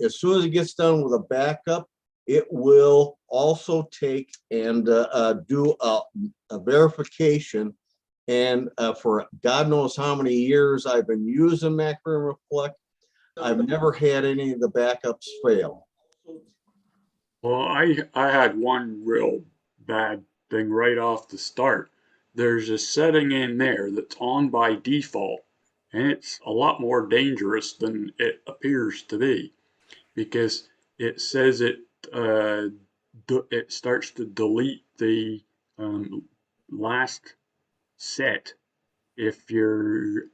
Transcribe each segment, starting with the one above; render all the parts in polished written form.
As soon as it gets done with a backup, it will also take and do a verification. And for God knows how many years I've been using Macro and Reflect, I've never had any of the backups fail. Well, I had one real bad thing right off the start. There's a setting in there that's on by default, and it's a lot more dangerous than it appears to be because it says it starts to delete the last set if your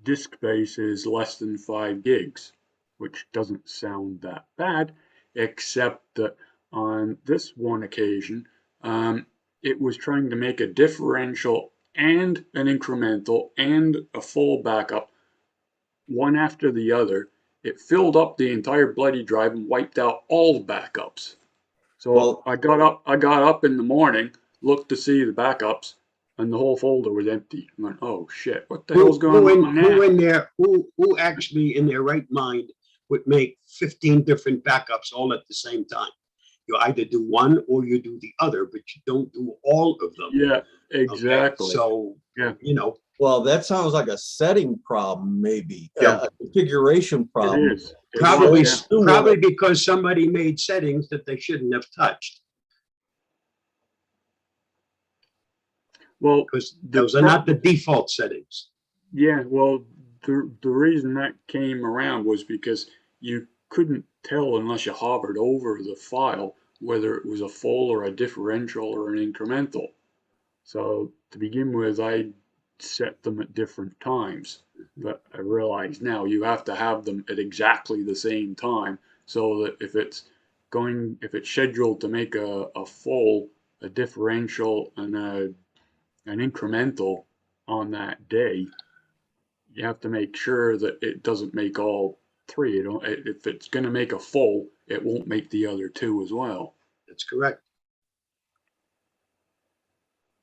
disk space is less than 5 gigs, which doesn't sound that bad, except that on this one occasion, it was trying to make a differential and an incremental and a full backup, one after the other. It filled up the entire bloody drive and wiped out all the backups. So Well, I got up in the morning, looked to see the backups, and the whole folder was empty. I went, oh shit, what the hell's going on now? Who actually in their right mind would make 15 different backups all at the same time? You either do one or you do the other, but you don't do all of them. Yeah, exactly. Okay? So, yeah. Well, that sounds like a setting problem, maybe. Yeah. A configuration problem. It is. Probably because somebody made settings that they shouldn't have touched. Well, because those are not the default settings. Yeah, well, the reason that came around was because you couldn't tell unless you hovered over the file whether it was a full or a differential or an incremental. So to begin with, I set them at different times, but I realize now you have to have them at exactly the same time so that if it's scheduled to make a full, a differential, and an incremental on that day, you have to make sure that it doesn't make all three. If it's going to make a full, it won't make the other two as well. That's correct.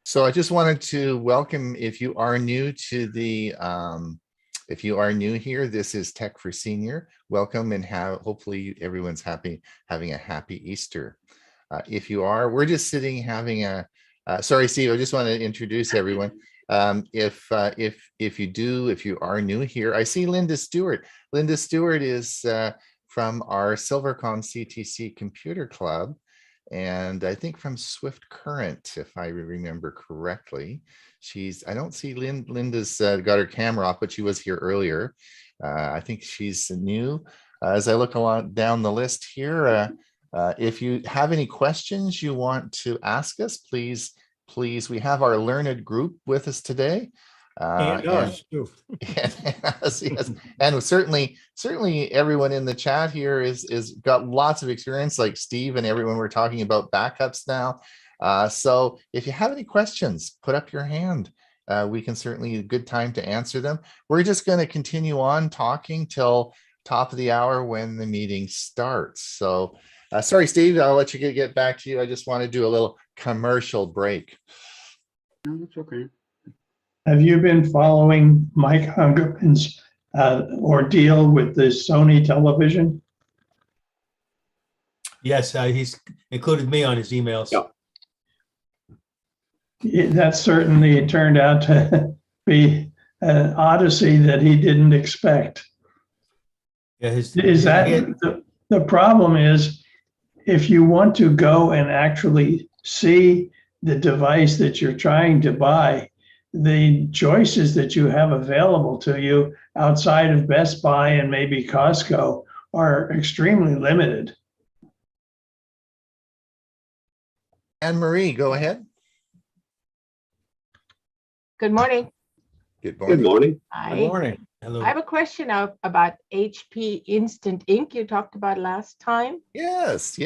So I just wanted to welcome, if you are new to the, if you are new here, this is Tech for Senior. Welcome, and hopefully everyone's having a happy Easter. If you are, we're just sitting having a, sorry, Steve, I just want to introduce everyone. If you are new here, I see Linda Stewart. Linda Stewart is from our Silvercom CTC Computer Club, and I think from Swift Current, if I remember correctly. I don't see Linda's got her camera off, but she was here earlier. I think she's new. As I look along down the list here, if you have any questions you want to ask us, please, we have our learned group with us today. And certainly everyone in the chat here is got lots of experience, like Steve and everyone. We're talking about backups now. So if you have any questions, put up your hand. We can certainly, a good time to answer them. We're just going to continue on talking till top of the hour when the meeting starts. So sorry, Steve, I'll let you get back to you. I just want to do a little commercial break. No, that's okay. Have you been following Mike Hungerman's ordeal with the Sony television? Yes, he's included me on his emails. Yeah, that certainly turned out to be an odyssey that he didn't expect. Yeah, the problem is, if you want to go and actually see the device that you're trying to buy, the choices that you have available to you outside of Best Buy and maybe Costco are extremely limited. Anne-Marie, go ahead. Good morning. Good morning. Good morning. Hi. Good morning. Hello. I have a question about HP Instant Ink you talked about last time. Yes.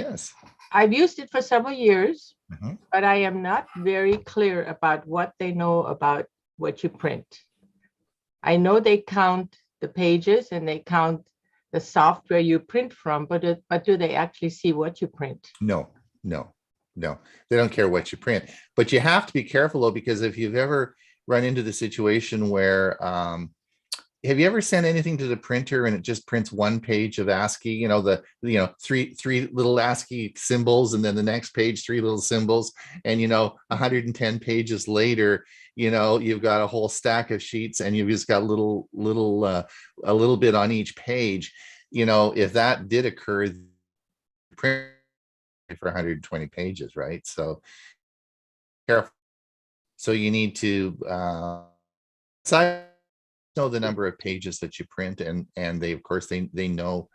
I've used it for several years, Mm-hmm. but I am not very clear about what they know about what you print. I know they count the pages and they count the software you print from, but do they actually see what you print? No. They don't care what you print, but you have to be careful though, because if you've ever run into the situation where have you ever sent anything to the printer and it just prints one page of ASCII, three little ASCII symbols, and then the next page, three little symbols, and 110 pages later, you've got a whole stack of sheets and you've just got a little bit on each page. If that did occur, print for 120 pages, right? So careful. So you need to know the number of pages that you print, and they, of course, they know.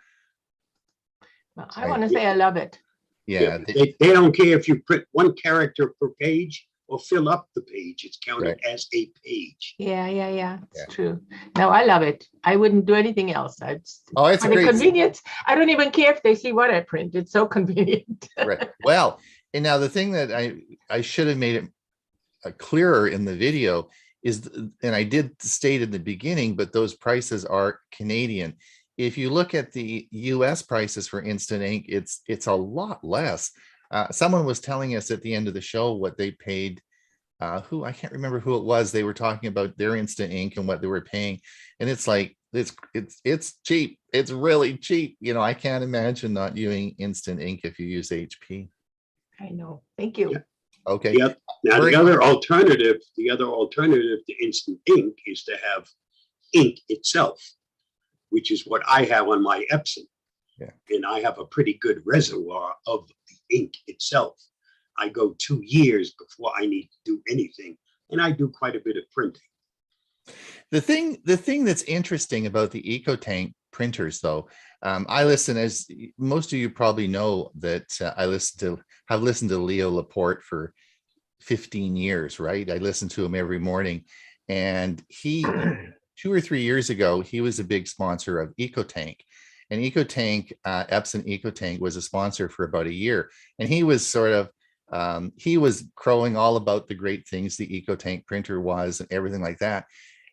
Well, I want to say I love it. Yeah, They don't care if you print one character per page or fill up the page. It's counted Right. as a page. Yeah. Yeah. It's true. No, I love it. I wouldn't do anything else. It's a For the great convenience. I don't even care if they see what I print. It's so convenient. right. Well, and now the thing that I should have made it clearer in the video is, and I did state in the beginning, but those prices are Canadian. If you look at the US prices for instant ink, it's a lot less. Someone was telling us at the end of the show what they paid. I can't remember who it was. They were talking about their instant ink and what they were paying, and it's like it's cheap. It's really cheap. I can't imagine not using instant ink if you use HP. I know. Thank you. Yeah. Okay. Yep. Now, the other alternative to instant ink is to have ink itself, which is what I have on my Epson. Yeah. And I have a pretty good reservoir of the ink itself. I go 2 years before I need to do anything, and I do quite a bit of printing. The thing that's interesting about the EcoTank printers, though, I listen, as most of you probably know, that have listened to Leo Laporte for 15 years, right? I listen to him every morning, and he 2 or 3 years ago, he was a big sponsor of EcoTank, and EcoTank, Epson EcoTank, was a sponsor for about a year, and he was sort of he was crowing all about the great things the EcoTank printer was and everything like that.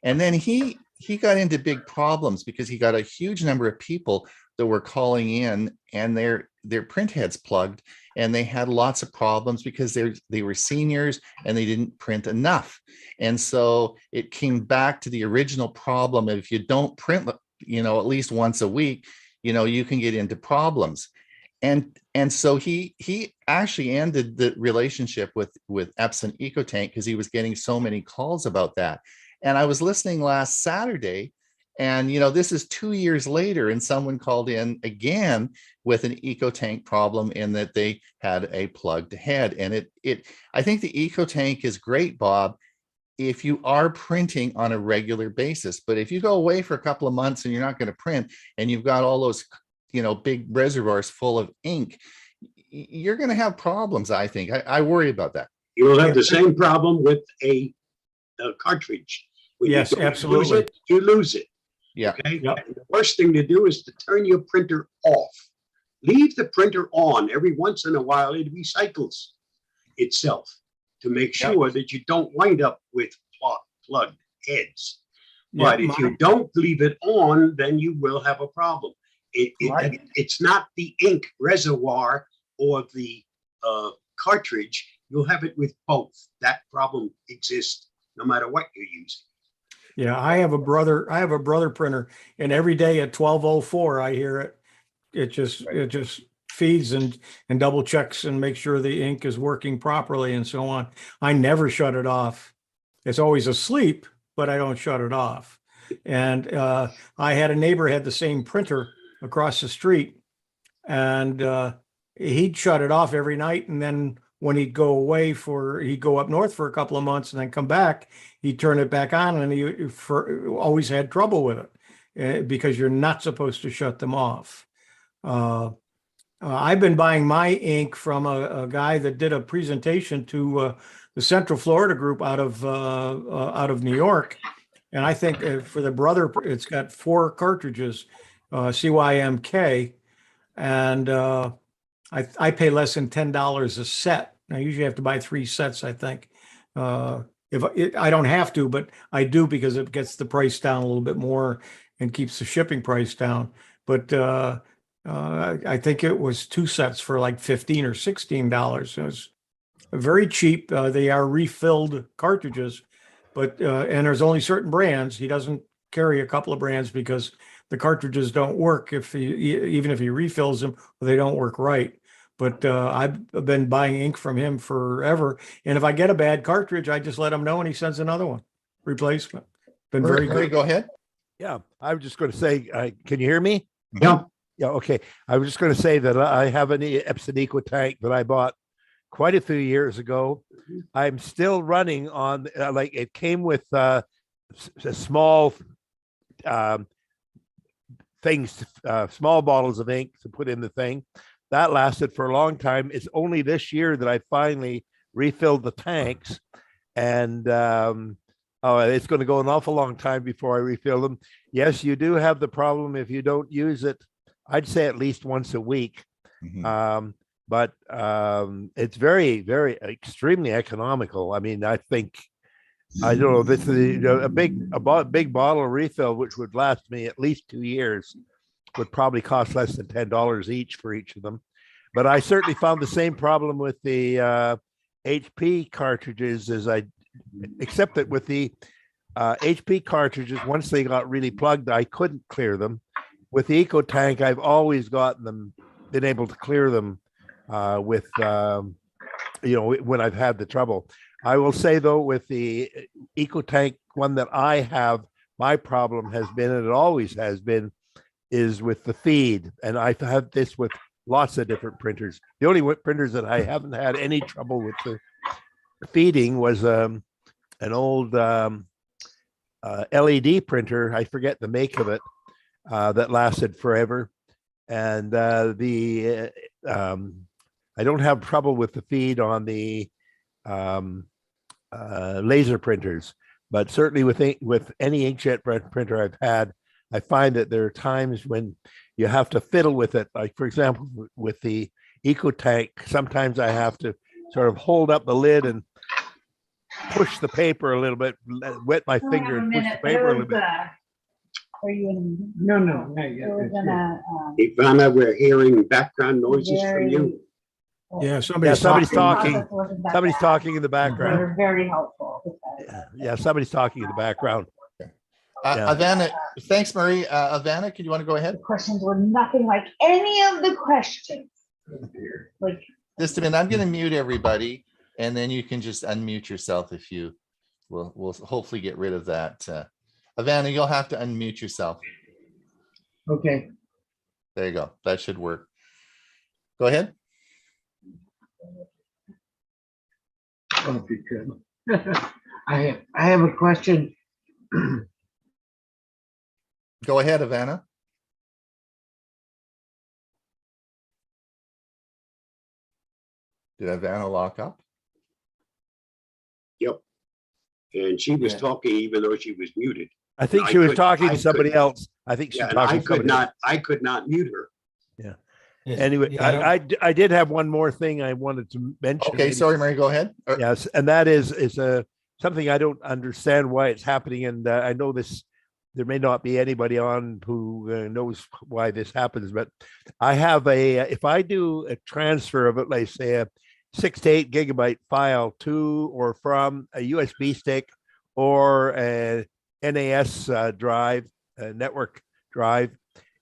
And then he got into big problems because he got a huge number of people that were calling in, and their print heads plugged, and they had lots of problems because they were seniors and they didn't print enough. And so it came back to the original problem. If you don't print, at least once a week, you can get into problems. And so he actually ended the relationship with Epson EcoTank because he was getting so many calls about that. And I was listening last Saturday, and this is 2 years later, and someone called in again with an EcoTank problem in that they had a plugged head. And I think the EcoTank is great, Bob, if you are printing on a regular basis. But if you go away for a couple of months and you're not going to print, and you've got all those big reservoirs full of ink, you're going to have problems. I think I worry about that. You will have the same problem with a cartridge. When Yes, you don't absolutely. use it, you lose it. Yeah. Okay. Yep. And the worst thing to do is to turn your printer off. Leave the printer on. Every once in a while, it recycles itself to make sure that you don't wind up with plugged heads. But if you don't leave it on, then you will have a problem. It's not the ink reservoir or the cartridge. You'll have it with both. That problem exists no matter what you're using. Yeah, I have a brother printer, and every day at 12:04, I hear it. It just feeds and double checks and makes sure the ink is working properly and so on. I never shut it off. It's always asleep, but I don't shut it off. And I had a neighbor had the same printer across the street, and he'd shut it off every night, and then when he'd go up north for a couple of months and then come back, he'd turn it back on, and he always had trouble with it because you're not supposed to shut them off. I've been buying my ink from a guy that did a presentation to the Central Florida group out of New York, and I think for the brother, it's got 4 cartridges, CYMK, and I pay less than $10 a set. I usually have to buy 3 sets, I think. I don't have to, but I do because it gets the price down a little bit more and keeps the shipping price down. But I think it was 2 sets for like $15 or $16. It was very cheap. They are refilled cartridges, but and there's only certain brands. He doesn't carry a couple of brands because the cartridges don't work if even if he refills them, they don't work right. But I've been buying ink from him forever. And if I get a bad cartridge, I just let him know and he sends another one, replacement. Been very Murray, good. go ahead. Yeah, I was just going to say, can you hear me? Yeah, Yeah, okay. I was just going to say that I have an Epson Eco tank that I bought quite a few years ago. I'm still running on, like it came with a small things, small bottles of ink to put in the thing. That lasted for a long time. It's only this year that I finally refilled the tanks, and it's going to go an awful long time before I refill them. Yes, you do have the problem if you don't use it. I'd say at least once a week. But it's very, very extremely economical. I mean, I think I don't know. This is a big bottle of refill, which would last me at least 2 years, would probably cost less than $10 each for each of them. But I certainly found the same problem with the HP cartridges except that with the HP cartridges, once they got really plugged, I couldn't clear them. With the Eco Tank, I've always been able to clear them when I've had the trouble. I will say though, with the Eco Tank one that I have, my problem has been, and it always has been, is with the feed. And I've had this with lots of different printers. The only printers that I haven't had any trouble with the feeding was an old LED printer. I forget the make of it, that lasted forever. And I don't have trouble with the feed on the laser printers, but certainly with any inkjet printer I've had, I find that there are times when you have to fiddle with it. Like for example, with the Eco Tank, sometimes I have to sort of hold up the lid and push the paper a little bit, wet my finger and push the paper a little bit. Are you in? no, not It yet. was gonna, Ivana, we're hearing background noises from you. Yeah, Somebody's talking. Somebody's talking in the background. They're very helpful. because- Yeah, somebody's talking in the background. Yeah. Ivana, thanks, Murray. Ivana, could you want to go The ahead? questions were nothing like any of the questions. Like, Just a minute. I'm going to mute everybody, and then you can just unmute yourself if you will. We'll hopefully get rid of that. Ivana, you'll have to unmute yourself. Okay. There you go. That should work. Go ahead. Oh, if you could. I have a question. Go ahead, Ivana. Did Ivana lock up? Yep. And she was Yeah. talking even though she was muted. I think I she was could- talking I to somebody could- else. I think she's Yeah, and talking I to could somebody else. not mute her. Anyway, I did have one more thing I wanted to mention. Okay, sorry, Mary, go ahead. Yes, and that is something I don't understand why it's happening, and I know this. There may not be anybody on who knows why this happens, but I have if I do a transfer of it, like say a 6 to 8 gigabyte file to or from a USB stick or a NAS drive, a network drive,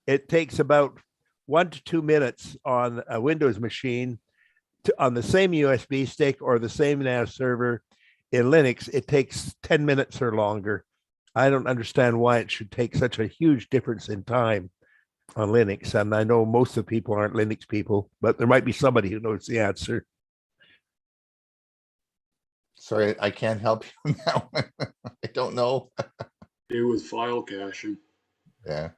it takes about 1 to 2 minutes on a Windows machine on the same USB stick or the same NAS server. In Linux, it takes 10 minutes or longer. I don't understand why it should take such a huge difference in time on Linux. And I know most of the people aren't Linux people, but there might be somebody who knows the answer. Sorry, I can't help you on that one. I don't know. Do with file caching. Yeah.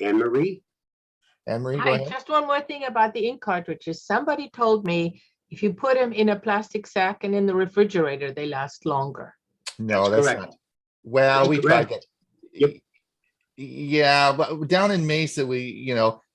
Anne Marie? Anne Marie, go Hi, ahead. just one more thing about the ink cartridges. Somebody told me if you put them in a plastic sack and in the refrigerator, they last longer. No, That's that's correct. not. Well, That's we tried correct. that. Yep. Yeah, but down in Mesa,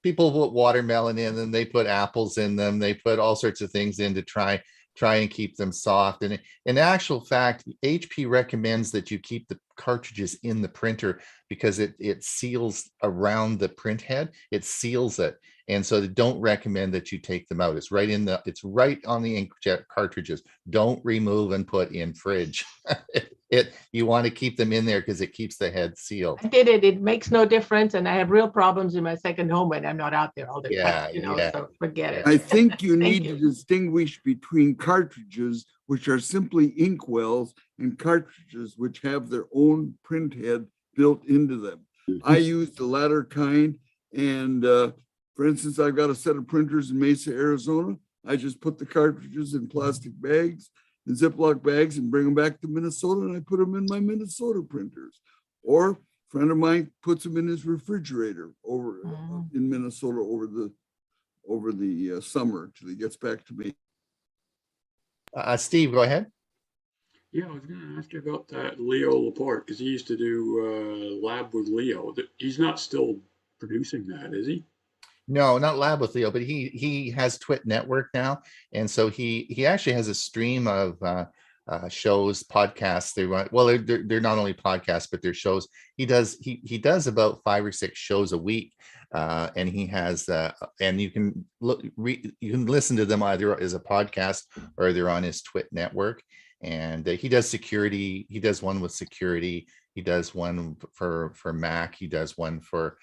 people put watermelon in them, they put apples in them, they put all sorts of things in to try and keep them soft. And in actual fact, HP recommends that you keep the cartridges in the printer because it seals around the print head. It seals it. And so they don't recommend that you take them out. It's right on the inkjet cartridges. Don't remove and put in fridge. You want to keep them in there because it keeps the head sealed. I did it. It makes no difference. And I have real problems in my second home when I'm not out there all the Yeah, time, you know, yeah. so forget it. I think you Thank need to you. distinguish between cartridges, which are simply inkwells, and cartridges which have their own print head built into them. I use the latter kind. And for instance, I've got a set of printers in Mesa, Arizona. I just put the cartridges in plastic bags and Ziploc bags and bring them back to Minnesota, and I put them in my Minnesota printers. Or a friend of mine puts them in his refrigerator over in Minnesota over the summer till he gets back to me. Steve, go ahead. Yeah, I was going to ask you about that Leo Laporte, because he used to do Lab with Leo. He's not still producing that, is he? No, not Lab with Leo, but he has Twit Network now, and so he actually has a stream of shows, podcasts. They run well. They're not only podcasts, but they're shows. He does about 5 or 6 shows a week, and he has and you can listen to them either as a podcast or they're on his Twit Network. And he does security. He does one with security. He does one for Mac. He does one for.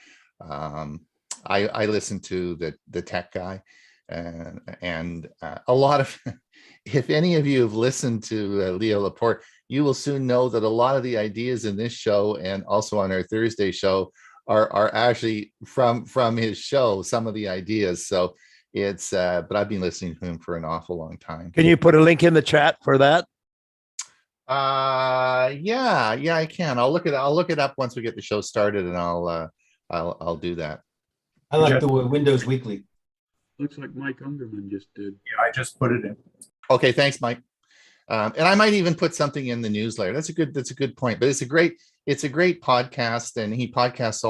I listen to the tech guy, and a lot of. If any of you have listened to Leo Laporte, you will soon know that a lot of the ideas in this show and also on our Thursday show are actually from his show. Some of the ideas. So it's. But I've been listening to him for an awful long time. Can you put a link in the chat for that? Yeah, I can. I'll look it up once we get the show started, and I'll do that. I like the Windows Weekly. Looks like Mike Underman just did. Yeah, I just put it in. Okay, thanks, Mike. And I might even put something in the newsletter. That's a good point. But it's a great podcast, and he podcasts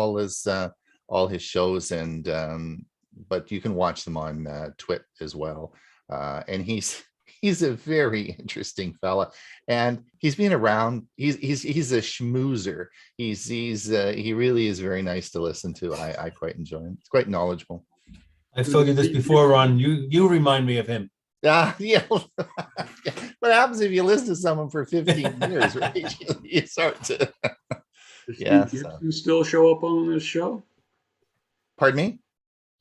all his shows, and but you can watch them on Twit as well. And he's a very interesting fella, and he's been around. He's a schmoozer. He really is very nice to listen to. I quite enjoy him. He's quite knowledgeable. I've told you this before, Ron. You remind me of him. Yeah. What happens if you listen to someone for 15 years, right? You start to. Does Steve Gibson still show up on this show? Pardon me?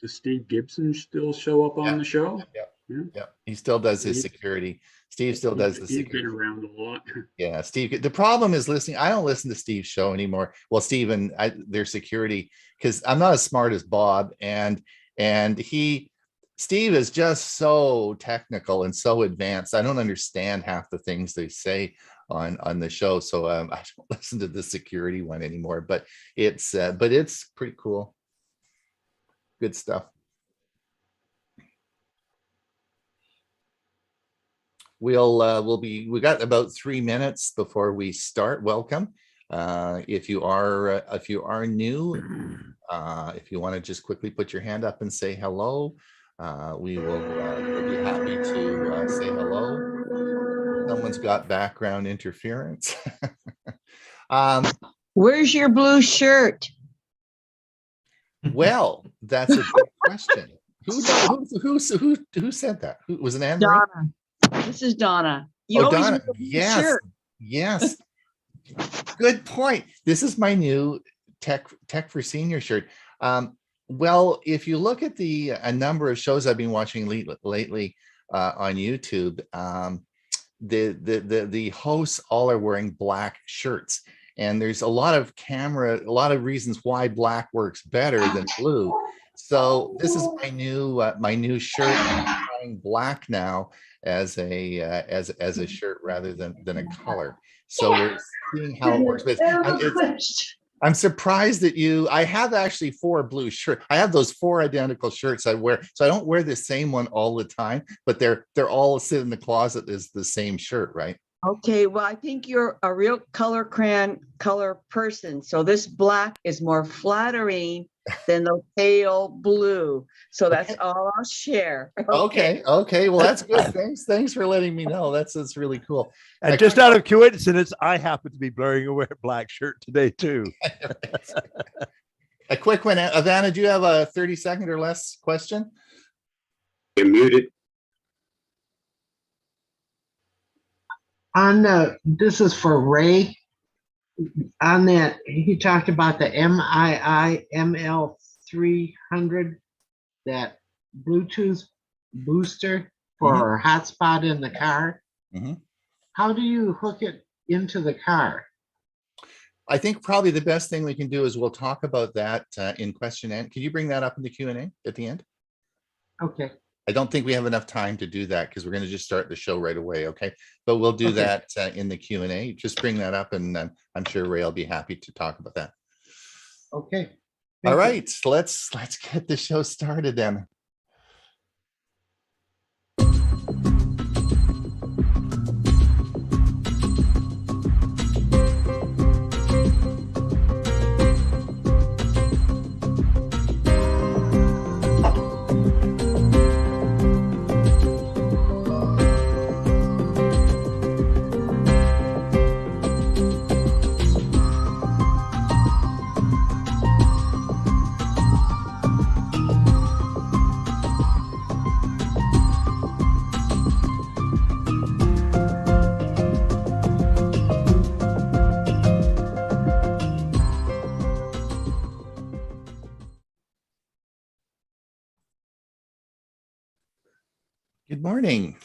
Does Steve Gibson still show up on the show? Yeah, he still does his security. Steve still does the security. He's been around a lot. Yeah, Steve. The problem is listening. I don't listen to Steve's show anymore. Well, Steve and their security, because I'm not as smart as Bob, and Steve is just so technical and so advanced. I don't understand half the things they say on the show, so I don't listen to the security one anymore. But it's pretty cool. Good stuff. We got about 3 minutes before we start. Welcome. If you are new, if you want to just quickly put your hand up and say hello, we'll be happy to say hello. Someone's got background interference. Where's your blue shirt? Well, that's a good question. Who said that? Who was it? Anne? Donna. This is Donna. Donna. Yes. Good point. This is my new Tech for Senior shirt. Well, if you look at a number of shows I've been watching lately on YouTube, the hosts all are wearing black shirts, and there's a lot of reasons why black works better than blue. So this is my new shirt. I'm wearing black now as a shirt rather than a color. So we're seeing how it works. But I'm surprised that I have actually 4 blue shirts. I have those 4 identical shirts I wear. So I don't wear the same one all the time, but they're all sit in the closet as the same shirt, right? Okay, well, I think you're a real color person. So this black is more flattering than the pale blue. So that's all I'll share. Okay. Well, that's good. Thanks for letting me know. That's really cool. And just out of coincidence, I happen to be wearing a black shirt today too. A quick one. Ivana, do you have a 30-second or less question? You're muted. On the, this is for Ray. On that, he talked about the MII ML300, that Bluetooth booster for a hotspot in the car. Mhm. How do you hook it into the car? I think probably the best thing we can do is we'll talk about that in question and can you bring that up in the Q&A at the end? Okay. I don't think we have enough time to do that because we're going to just start the show right away. Okay. But we'll do Okay. that in the Q&A. Just bring that up and I'm sure Ray will be happy to talk about that. Okay. All Thank you. right. Let's get the show started then. Good morning.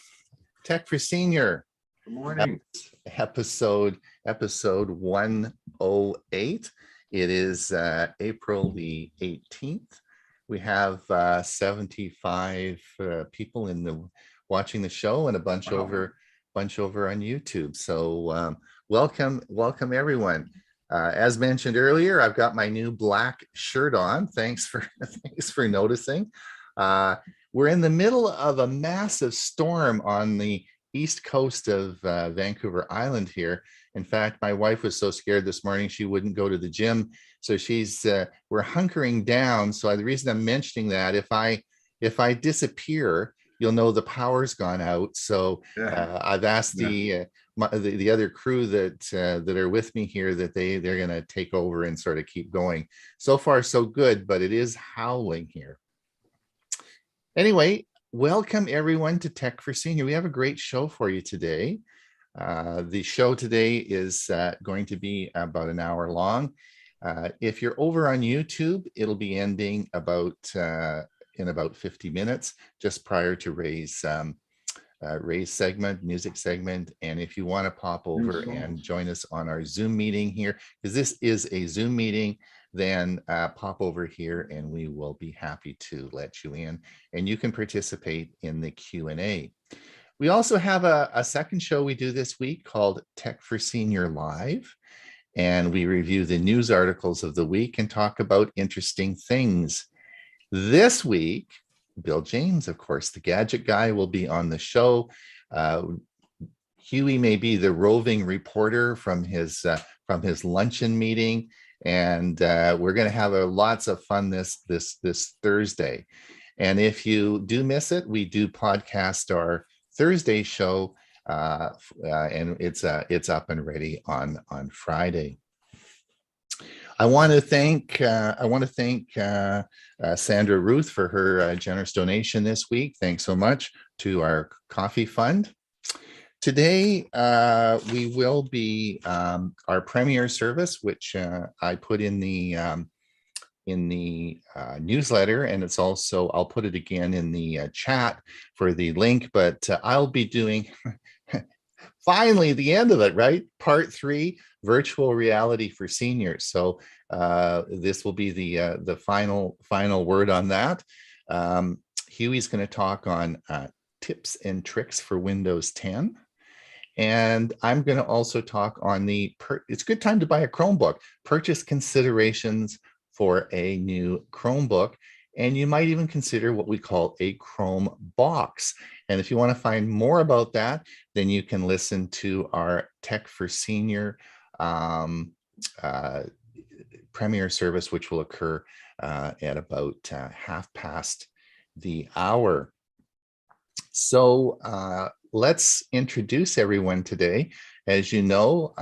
Tech for Senior. Good morning. Episode 108. It is April the 18th. We have 75 people in the watching the show and a bunch over on YouTube. So welcome everyone. As mentioned earlier, I've got my new black shirt on. Thanks for noticing. We're in the middle of a massive storm on the east coast of Vancouver Island here. In fact, my wife was so scared this morning she wouldn't go to the gym. So we're hunkering down. So the reason I'm mentioning that, if I disappear, you'll know the power's gone out. So I've asked the other crew that are with me here that they're going to take over and sort of keep going. So far, so good, but it is howling here. Anyway, welcome everyone to Tech for Senior. We have a great show for you today. The show today is going to be about an hour long. If you're over on YouTube, it'll be ending in about 50 minutes, just prior to Ray's music segment. And if you want to pop over and join us on our Zoom meeting here, because this is a Zoom meeting, then pop over here and we will be happy to let you in and you can participate in the Q&A. We also have a second show we do this week called Tech for Senior Live, and we review the news articles of the week and talk about interesting things. This week, Bill James, of course, the gadget guy, will be on the show. Hewie may be the roving reporter from his luncheon meeting. And we're going to have lots of fun this Thursday. And if you do miss it, we do podcast our Thursday show, and it's up and ready on Friday. I want to thank Sandra Ruth for her generous donation this week. Thanks so much to our coffee fund. Today, we will be our premier service, which I put in the newsletter, and it's also, I'll put it again in the chat for the link, but I'll be doing finally the end of it, right? Part 3, virtual reality for seniors. So this will be the final word on that. Hewie's going to talk on tips and tricks for Windows 10. And I'm going to also talk on it's a good time to buy a Chromebook, purchase considerations for a new Chromebook. And you might even consider what we call a Chrome box. And if you want to find more about that, then you can listen to our Tech for Senior premiere service, which will occur at about 1/2 the hour. So let's introduce everyone today. As you know,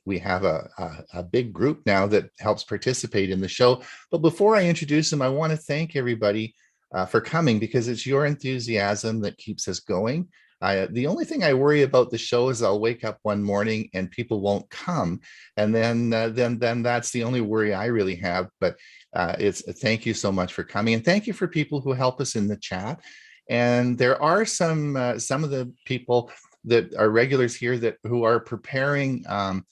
we have a big group now that helps participate in the show. But before I introduce them, I want to thank everybody for coming, because it's your enthusiasm that keeps us going. The only thing I worry about the show is I'll wake up one morning and people won't come, and then that's the only worry I really have. But it's thank you so much for coming, and thank you for people who help us in the chat. And there are some of the people that are regulars here that who are preparing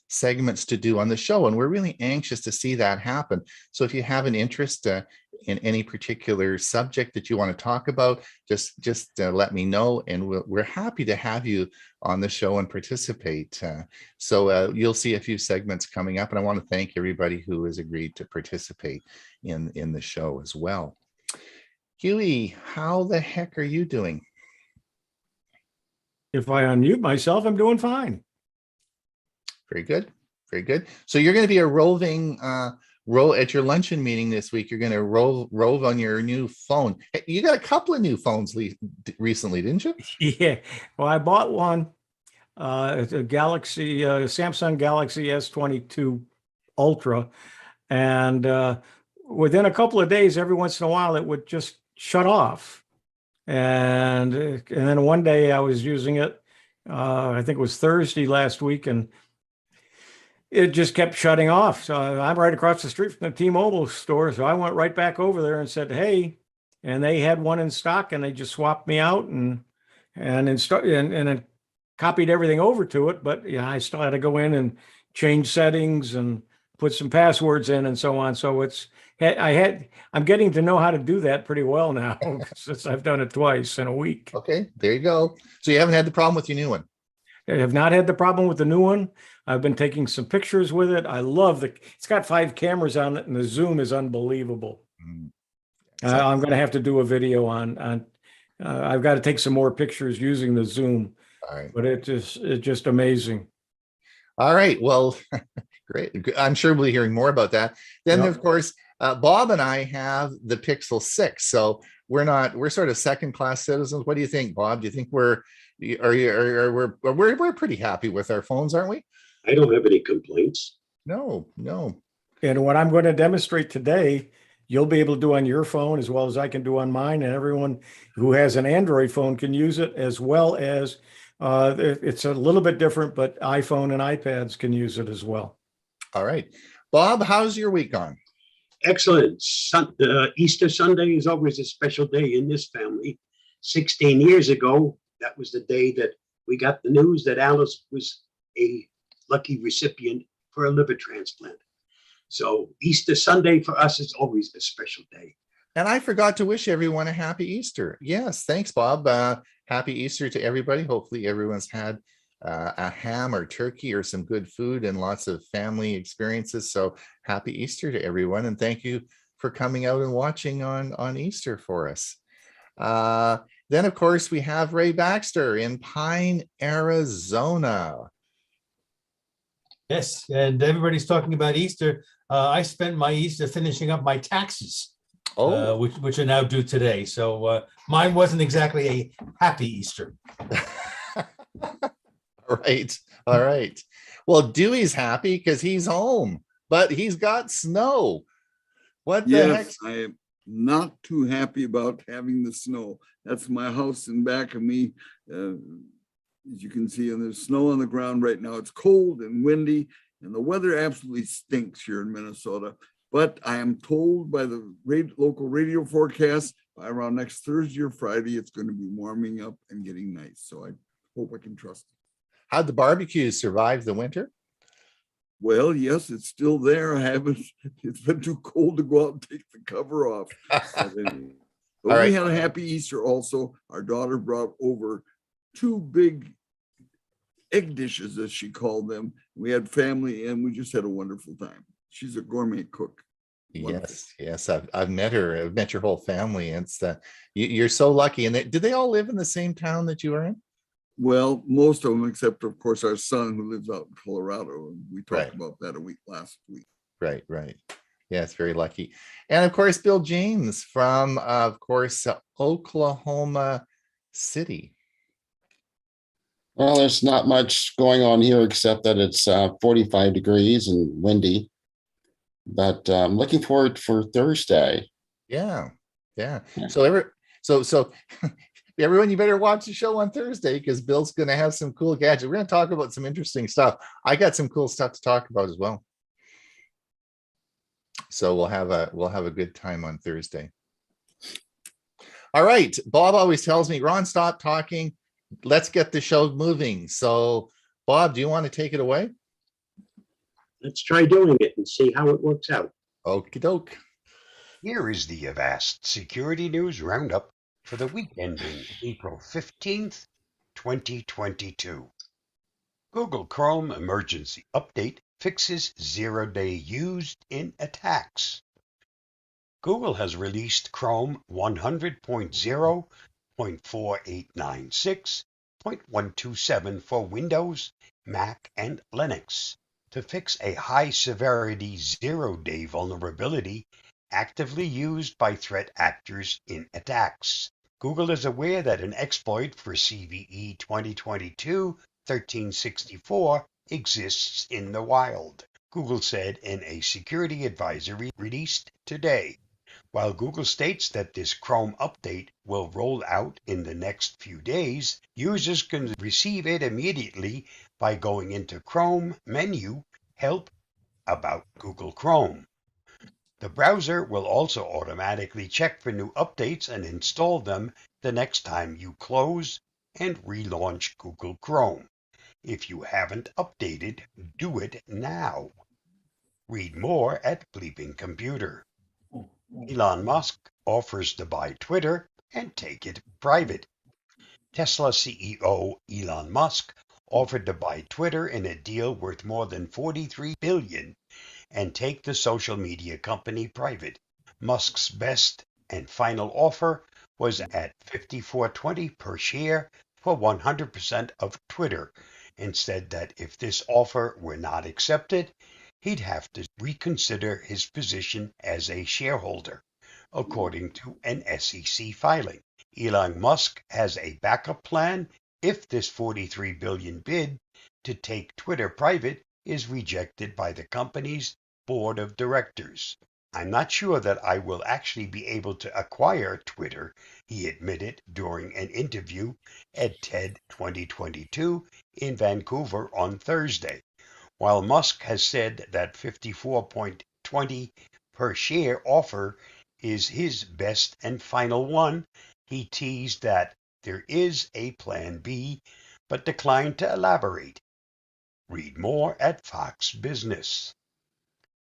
segments to do on the show, and we're really anxious to see that happen. So if you have an interest in any particular subject that you want to talk about, just let me know, and we're happy to have you on the show and participate. So you'll see a few segments coming up, and I want to thank everybody who has agreed to participate in the show as well. Hewie, how the heck are you doing? If I unmute myself, I'm doing fine. Very good. Very good. So you're going to be a roving at your luncheon meeting this week. You're going to rove on your new phone. Hey, you got a couple of new phones recently, didn't you? Yeah. Well, I bought one. It's a Galaxy, Samsung Galaxy S22 Ultra. And within a couple of days, every once in a while, it would just shut off. And then one day I was using it, I think it was Thursday last week, and it just kept shutting off. So I'm right across the street from the T-Mobile store. So I went right back over there and said, hey, and they had one in stock, and they just swapped me out and it copied everything over to it. But yeah, I still had to go in and change settings and put some passwords in and so on. So I'm getting to know how to do that pretty well now since I've done it twice in a week. Okay, there you go. So you haven't had the problem with your new one? I have not had the problem with the new one. I've been taking some pictures with it. I love it's got 5 cameras on it, and the zoom is unbelievable. I'm going to have to do a video on I've got to take some more pictures using the zoom. All right. But it's just amazing. All right. Well, great. I'm sure we'll be hearing more about that. Then, of course, Bob and I have the Pixel 6. So we're sort of second-class citizens. What do you think, Bob? Do you think we're pretty happy with our phones, aren't we? I don't have any complaints. No. And what I'm going to demonstrate today, you'll be able to do on your phone as well as I can do on mine, and everyone who has an Android phone can use it, as well as it's a little bit different, but iPhone and iPads can use it as well. All right. Bob, how's your week gone? Excellent. Easter Sunday is always a special day in this family. 16 years ago, that was the day that we got the news that Alice was a lucky recipient for a liver transplant. So Easter Sunday for us is always a special day. And I forgot to wish everyone a happy Easter. Yes, thanks, Bob. Happy Easter to everybody. Hopefully everyone's had a ham or turkey or some good food and lots of family experiences. So happy Easter to everyone. And thank you for coming out and watching on Easter for us. Then, of course, we have Ray Baxter in Pine, Arizona. Yes, and everybody's talking about Easter. I spent my Easter finishing up my taxes, which are now due today. So mine wasn't exactly a happy Easter. All right. Well, Dewey's happy because he's home, but he's got snow. What the heck? I am not too happy about having the snow. That's my house in back of me. As you can see, and there's snow on the ground right now. It's cold and windy, and the weather absolutely stinks here in Minnesota. But I am told by the local radio forecast, by around next Thursday or Friday, it's going to be warming up and getting nice. So I hope I can trust it. How'd the barbecues survive the winter? Well, yes, it's still there. It's been too cold to go out and take the cover off. But we had a happy Easter also. Our daughter brought over 2 big egg dishes, as she called them. We had family and we just had a wonderful time. She's a gourmet cook. Wonderful. Yes. I've met her. I've met your whole family. It's you're so lucky. And do they all live in the same town that you are in? Well, most of them, except of course our son who lives out in Colorado. And we talked about that last week. Right. Yeah, it's very lucky. And of course, Bill James from, of course, Oklahoma City. Well, there's not much going on here except that it's 45 degrees and windy. But I'm looking forward for Thursday. Yeah. So everyone, you better watch the show on Thursday because Bill's going to have some cool gadgets. We're going to talk about some interesting stuff. I got some cool stuff to talk about as well. So we'll have a good time on Thursday. All right. Bob always tells me, Ron, stop talking. Let's get the show moving. So Bob, do you want to take it away? Let's try doing it and see how it works out. Okie doke. Here is the Avast Security News Roundup for the week ending April 15th, 2022. Google Chrome Emergency Update fixes zero-day used in attacks. Google has released Chrome 100.0.4896.127 for Windows, Mac, and Linux to fix a high-severity zero-day vulnerability actively used by threat actors in attacks. Google is aware that an exploit for CVE 2022-1364 exists in the wild, Google said in a security advisory released today. While Google states that this Chrome update will roll out in the next few days, users can receive it immediately by going into Chrome menu, Help, About Google Chrome. The browser will also automatically check for new updates and install them the next time you close and relaunch Google Chrome. If you haven't updated, do it now. Read more at Bleeping Computer. Elon Musk offers to buy Twitter and take it private. Tesla CEO Elon Musk offered to buy Twitter in a deal worth more than $43 billion and take the social media company private. Musk's best and final offer was at $54.20 per share for 100% of Twitter, and said that if this offer were not accepted, he'd have to reconsider his position as a shareholder, according to an SEC filing. Elon Musk has a backup plan if this $43 billion bid to take Twitter private is rejected by the company's board of directors. I'm not sure that I will actually be able to acquire Twitter, he admitted during an interview at TED 2022 in Vancouver on Thursday. While Musk has said that $54.20 per share offer is his best and final one, he teased that there is a plan B, but declined to elaborate. Read more at Fox Business.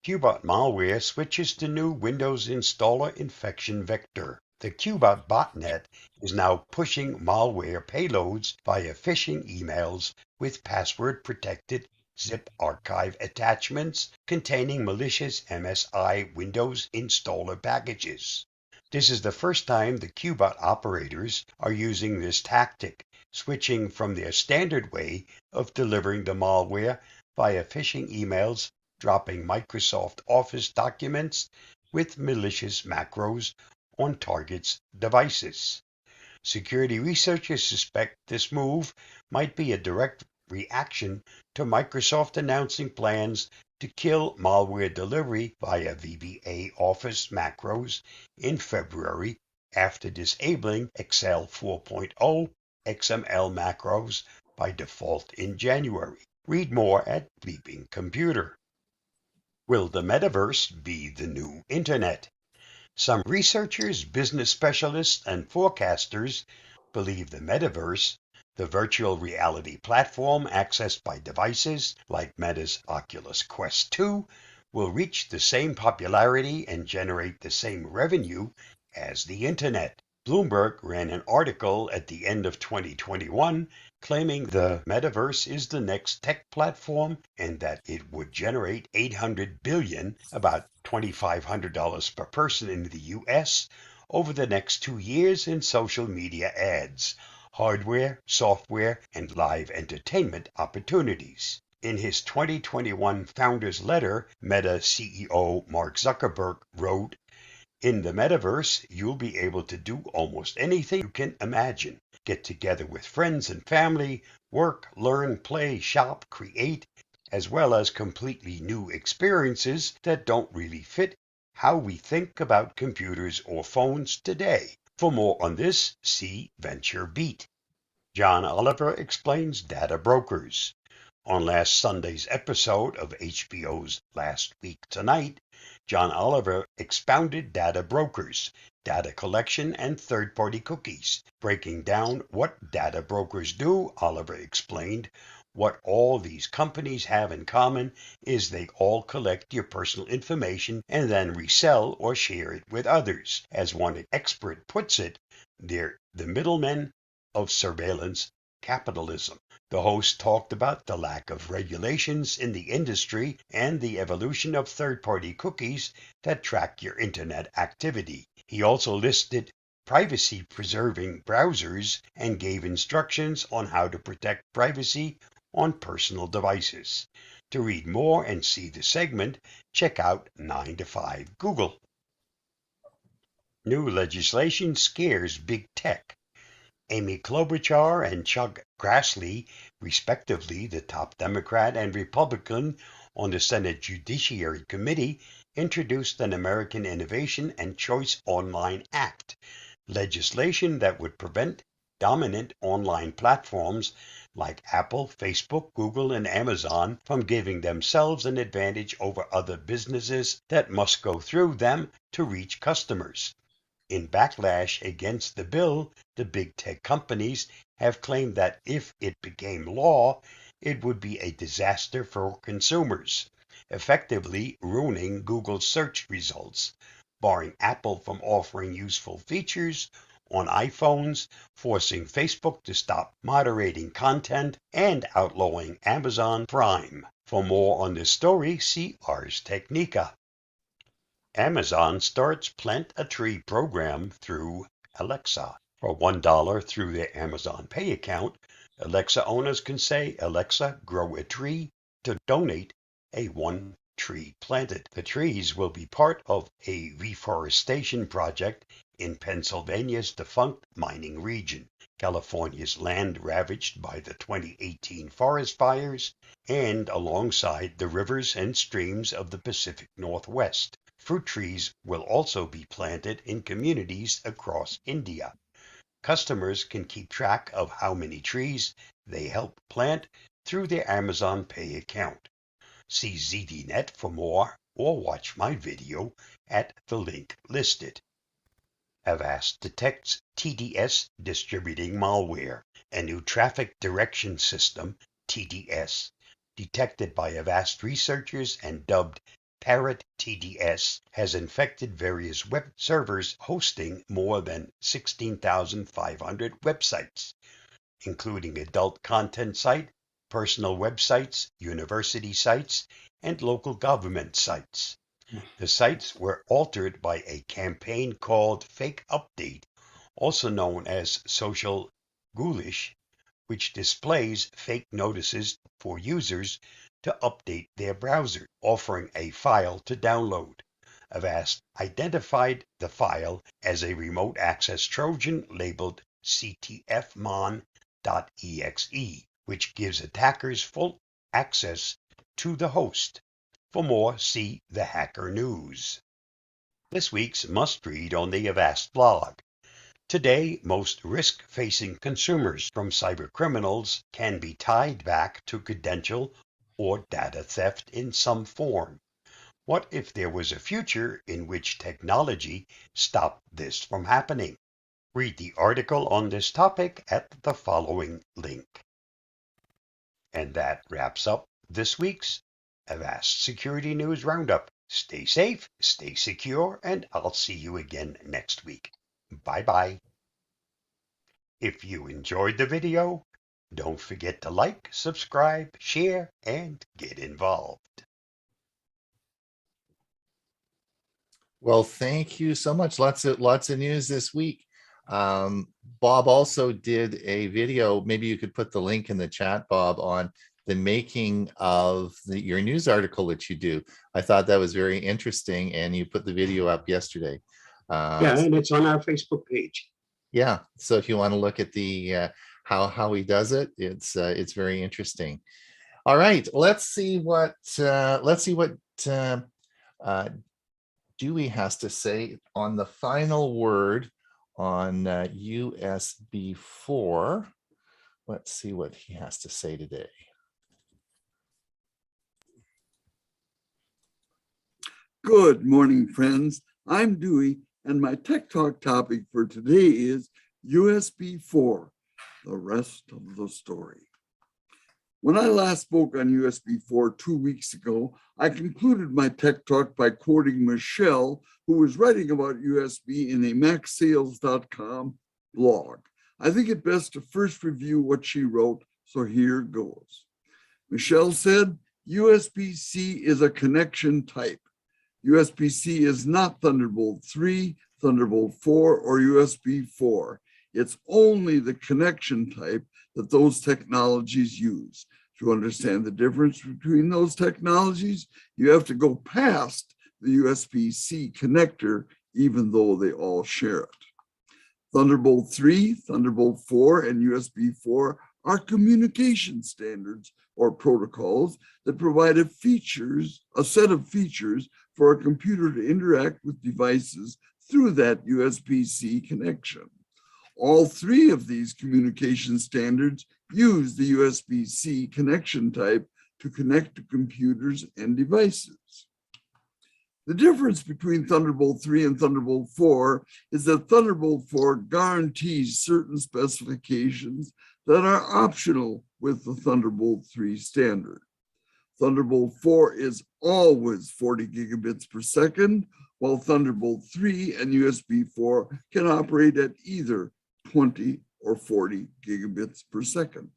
Qbot malware switches to new Windows installer infection vector. The Qbot botnet is now pushing malware payloads via phishing emails with password-protected zip archive attachments containing malicious MSI Windows installer packages. This is the first time the Qbot operators are using this tactic, switching from their standard way of delivering the malware via phishing emails, dropping Microsoft Office documents with malicious macros on targets' devices. Security researchers suspect this move might be a direct reaction to Microsoft announcing plans to kill malware delivery via VBA Office macros in February after disabling Excel 4.0 XML macros by default in January. Read more at Bleeping Computer. Will the metaverse be the new internet? Some researchers, business specialists, and forecasters believe the metaverse, the virtual reality platform accessed by devices like Meta's Oculus Quest 2, will reach the same popularity and generate the same revenue as the internet. Bloomberg ran an article at the end of 2021 claiming the metaverse is the next tech platform and that it would generate $800 billion, about $2,500 per person in the US, over the next 2 years in social media ads, hardware, software, and live entertainment opportunities. In his 2021 Founders Letter, Meta CEO Mark Zuckerberg wrote, "In the metaverse, you'll be able to do almost anything you can imagine. Get together with friends and family, work, learn, play, shop, create, as well as completely new experiences that don't really fit how we think about computers or phones today. For more on this, see Venture Beat. John Oliver explains data brokers. On last Sunday's episode of HBO's Last Week Tonight, John Oliver expounded data brokers, data collection, and third-party cookies. Breaking down what data brokers do, Oliver explained, what all these companies have in common is they all collect your personal information and then resell or share it with others. As one expert puts it, they're the middlemen of surveillance capitalism. The host talked about the lack of regulations in the industry and the evolution of third-party cookies that track your internet activity. He also listed privacy-preserving browsers and gave instructions on how to protect privacy on personal devices. To read more and see the segment, check out 9 to 5 Google. New legislation scares big tech. Amy Klobuchar and Chuck Grassley, respectively the top Democrat and Republican on the Senate Judiciary Committee, introduced an American Innovation and Choice Online Act, legislation that would prevent dominant online platforms like Apple, Facebook, Google, and Amazon from giving themselves an advantage over other businesses that must go through them to reach customers. In backlash against the bill, the big tech companies have claimed that if it became law, it would be a disaster for consumers, effectively ruining Google's search results, barring Apple from offering useful features on iPhones, forcing Facebook to stop moderating content, and outlawing Amazon Prime. For more on this story, see Ars Technica. Amazon starts Plant a Tree program through Alexa. For $1 through their Amazon Pay account, Alexa owners can say, "Alexa, grow a tree," to donate a one tree planted. The trees will be part of a reforestation project in Pennsylvania's defunct mining region, California's land ravaged by the 2018 forest fires, and alongside the rivers and streams of the Pacific Northwest. Fruit trees will also be planted in communities across India. Customers can keep track of how many trees they help plant through their Amazon Pay account. See ZDNet for more or watch my video at the link listed. Avast detects TDS distributing malware. A new traffic direction system, TDS, detected by Avast researchers and dubbed Parrot TDS, has infected various web servers hosting more than 16,500 websites, including adult content site, personal websites, university sites, and local government sites. The sites were altered by a campaign called Fake Update, also known as Social Ghoulish, which displays fake notices for users to update their browser, offering a file to download. Avast identified the file as a remote access Trojan labeled ctfmon.exe, which gives attackers full access to the host. For more, see the Hacker News. This week's must-read on the Avast blog. Today, most risk-facing consumers from cybercriminals can be tied back to credential or data theft in some form. What if there was a future in which technology stopped this from happening? Read the article on this topic at the following link. And that wraps up this week's Avast Security News Roundup. Stay safe, stay secure, and I'll see you again next week. Bye-bye. If you enjoyed the video, don't forget to like, subscribe, share, and get involved. Well, thank you so much. Lots of news this week. Bob also did a video. Maybe you could put the link in the chat, Bob, on the making of your news article that you do. I thought that was very interesting, and you put the video up yesterday. Yeah, and it's on our Facebook page. Yeah, so if you want to look at the how he does it, it's very interesting. All right, let's see what Dewey has to say on the final word on USB 4. Let's see what he has to say today. Good morning, friends. I'm Dewey, and my Tech Talk topic for today is USB 4, the rest of the story. When I last spoke on USB 4 2 weeks ago, I concluded my Tech Talk by quoting Michelle, who was writing about USB in a MacSales.com blog. I think it best to first review what she wrote, so here goes. Michelle said, USB-C is a connection type. USB-C is not Thunderbolt 3, Thunderbolt 4, or USB 4. It's only the connection type that those technologies use. To understand the difference between those technologies, you have to go past the USB-C connector, even though they all share it. Thunderbolt 3, Thunderbolt 4, and USB 4 are communication standards or protocols that provide a set of features for a computer to interact with devices through that USB-C connection. All three of these communication standards use the USB-C connection type to connect to computers and devices. The difference between Thunderbolt 3 and Thunderbolt 4 is that Thunderbolt 4 guarantees certain specifications that are optional with the Thunderbolt 3 standard. Thunderbolt 4 is always 40 gigabits per second, while Thunderbolt 3 and USB 4 can operate at either 20 or 40 gigabits per second.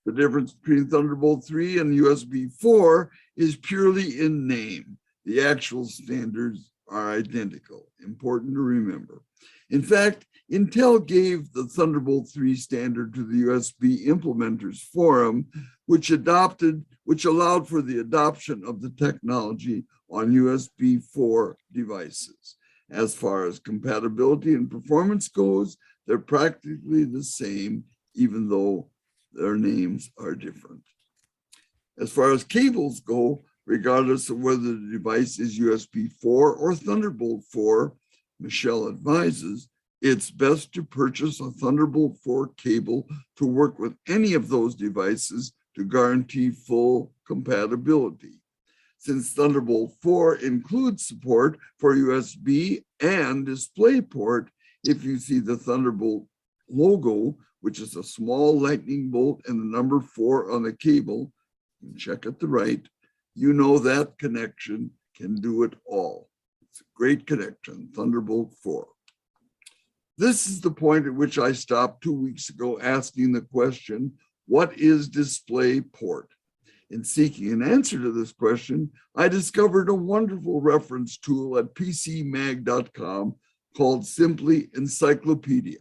The difference between Thunderbolt 3 and USB 4 is purely in name. The actual standards are identical. Important to remember. In fact, Intel gave the Thunderbolt 3 standard to the USB Implementers Forum, which allowed for the adoption of the technology on USB 4 devices. As far as compatibility and performance goes, they're practically the same, even though their names are different. As far as cables go, regardless of whether the device is USB 4 or Thunderbolt 4, Michelle advises, it's best to purchase a Thunderbolt 4 cable to work with any of those devices to guarantee full compatibility. Since Thunderbolt 4 includes support for USB and DisplayPort, if you see the Thunderbolt logo, which is a small lightning bolt and the number 4 on the cable, you can check at the right, you know that connection can do it all. It's a great connection, Thunderbolt 4. This is the point at which I stopped 2 weeks ago asking the question, what is DisplayPort? In seeking an answer to this question, I discovered a wonderful reference tool at PCMag.com called simply Encyclopedia.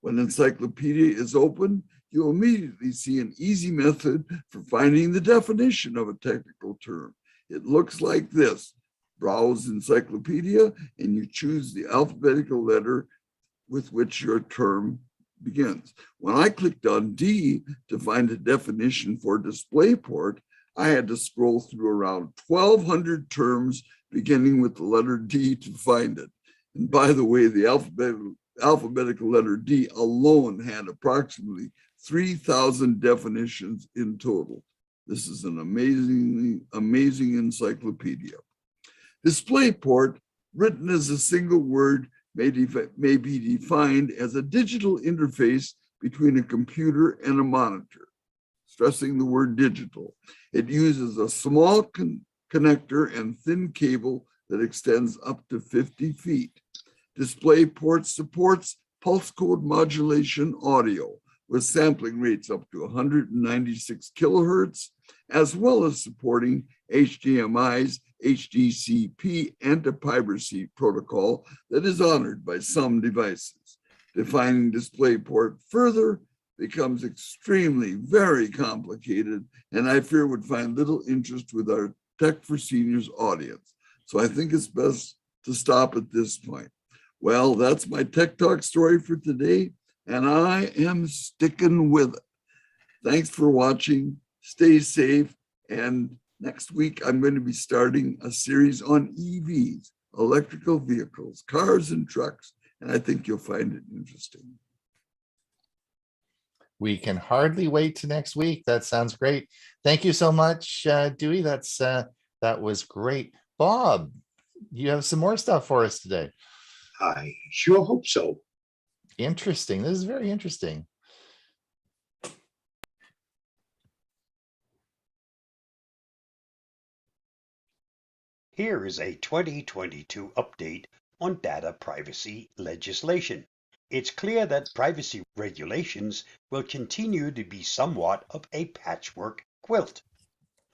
When Encyclopedia is open, you'll immediately see an easy method for finding the definition of a technical term. It looks like this. Browse Encyclopedia and you choose the alphabetical letter with which your term begins. When I clicked on D to find a definition for DisplayPort, I had to scroll through around 1,200 terms beginning with the letter D to find it. And by the way, the alphabetical letter D alone had approximately 3,000 definitions in total. This is an amazing encyclopedia. DisplayPort, written as a single word, may be defined as a digital interface between a computer and a monitor, stressing the word digital. It uses a small connector and thin cable that extends up to 50 feet. DisplayPort supports pulse code modulation audio with sampling rates up to 196 kilohertz, as well as supporting HDMI's HDCP anti-piracy protocol that is honored by some devices. Defining DisplayPort further becomes very complicated, and I fear would find little interest with our Tech for Seniors audience. So I think it's best to stop at this point. Well, that's my Tech Talk story for today, and I am sticking with it. Thanks for watching. Stay safe. And next week, I'm going to be starting a series on EVs, electrical vehicles, cars and trucks, and I think you'll find it interesting. We can hardly wait to next week. That sounds great. Thank you so much, Dewey. That was great. Bob, you have some more stuff for us today. I sure hope so. Interesting. This is very interesting. Here is a 2022 update on data privacy legislation. It's clear that privacy regulations will continue to be somewhat of a patchwork quilt.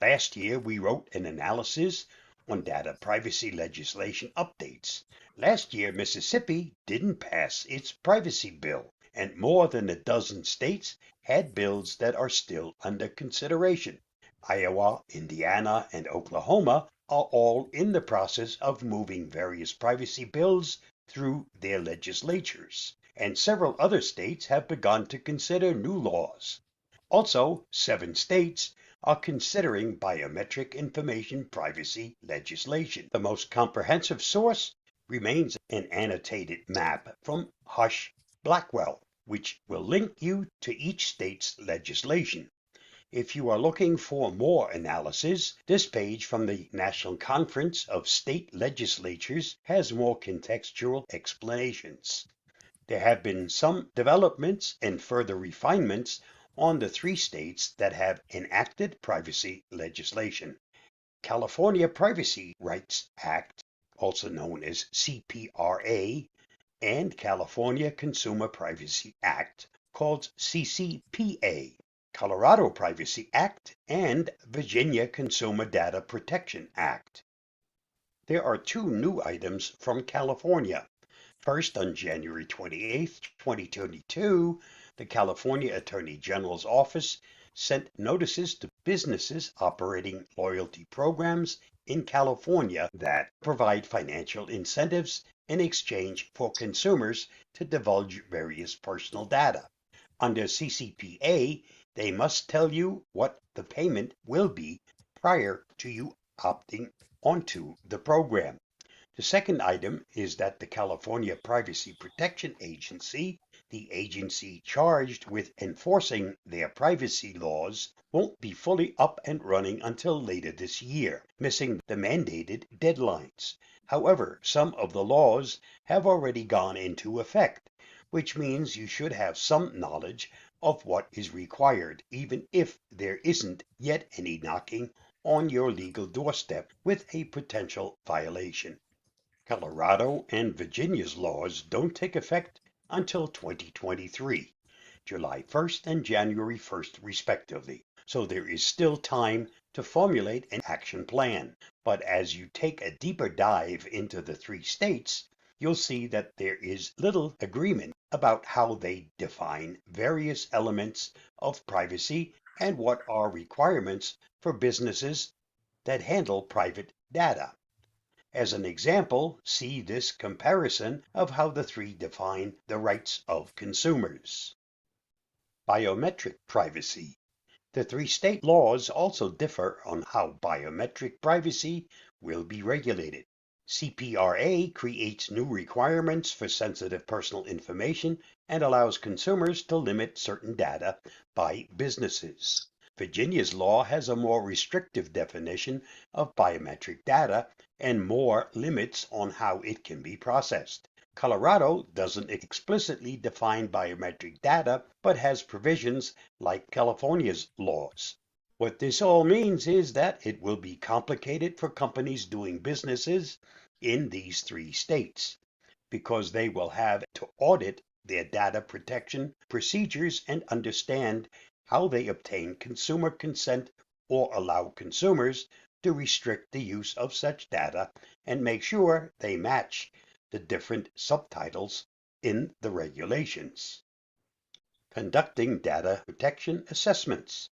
Last year, we wrote an analysis on data privacy legislation updates. Last year, Mississippi didn't pass its privacy bill, and more than a dozen states had bills that are still under consideration. Iowa, Indiana, and Oklahoma are all in the process of moving various privacy bills through their legislatures, and several other states have begun to consider new laws. Also, 7 states are considering biometric information privacy legislation. The most comprehensive source remains an annotated map from Hush Blackwell, which will link you to each state's legislation. If you are looking for more analysis, this page from the National Conference of State Legislatures has more contextual explanations. There have been some developments and further refinements on the 3 states that have enacted privacy legislation. California Privacy Rights Act, also known as CPRA, and California Consumer Privacy Act, called CCPA. Colorado Privacy Act, and Virginia Consumer Data Protection Act. There are 2 new items from California. First, on January 28, 2022, the California Attorney General's Office sent notices to businesses operating loyalty programs in California that provide financial incentives in exchange for consumers to divulge various personal data. Under CCPA, they must tell you what the payment will be prior to you opting onto the program. The second item is that the California Privacy Protection Agency, the agency charged with enforcing their privacy laws, won't be fully up and running until later this year, missing the mandated deadlines. However, some of the laws have already gone into effect, which means you should have some knowledge of what is required, even if there isn't yet any knocking on your legal doorstep with a potential violation. Colorado and Virginia's laws don't take effect until 2023, July 1st and January 1st respectively, so there is still time to formulate an action plan. But as you take a deeper dive into the 3 states, you'll see that there is little agreement about how they define various elements of privacy and what are requirements for businesses that handle private data. As an example, see this comparison of how the 3 define the rights of consumers. Biometric privacy. The 3 state laws also differ on how biometric privacy will be regulated. CPRA creates new requirements for sensitive personal information and allows consumers to limit certain data by businesses. Virginia's law has a more restrictive definition of biometric data and more limits on how it can be processed. Colorado doesn't explicitly define biometric data, but has provisions like California's laws. What this all means is that it will be complicated for companies doing businesses in these 3 states, because they will have to audit their data protection procedures and understand how they obtain consumer consent or allow consumers to restrict the use of such data and make sure they match the different subtitles in the regulations. Conducting data protection assessments.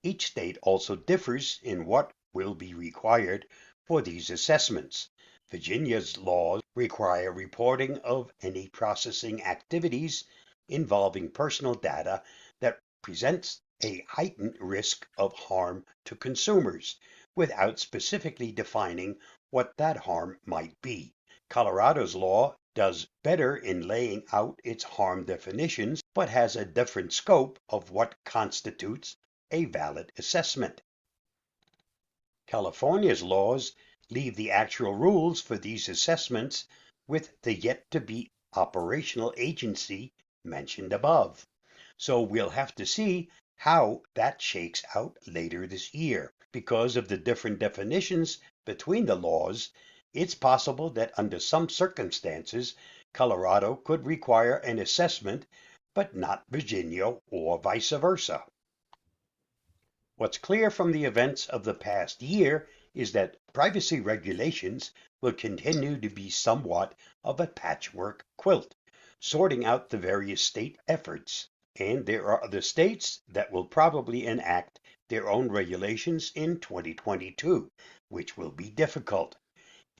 Each state also differs in what will be required for these assessments. Virginia's laws require reporting of any processing activities involving personal data that presents a heightened risk of harm to consumers, without specifically defining what that harm might be. Colorado's law does better in laying out its harm definitions, but has a different scope of what constitutes a valid assessment. California's laws leave the actual rules for these assessments with the yet-to-be operational agency mentioned above. So we'll have to see how that shakes out later this year. Because of the different definitions between the laws, it's possible that under some circumstances, Colorado could require an assessment, but not Virginia or vice versa. What's clear from the events of the past year is that privacy regulations will continue to be somewhat of a patchwork quilt, sorting out the various state efforts. And there are other states that will probably enact their own regulations in 2022, which will be difficult.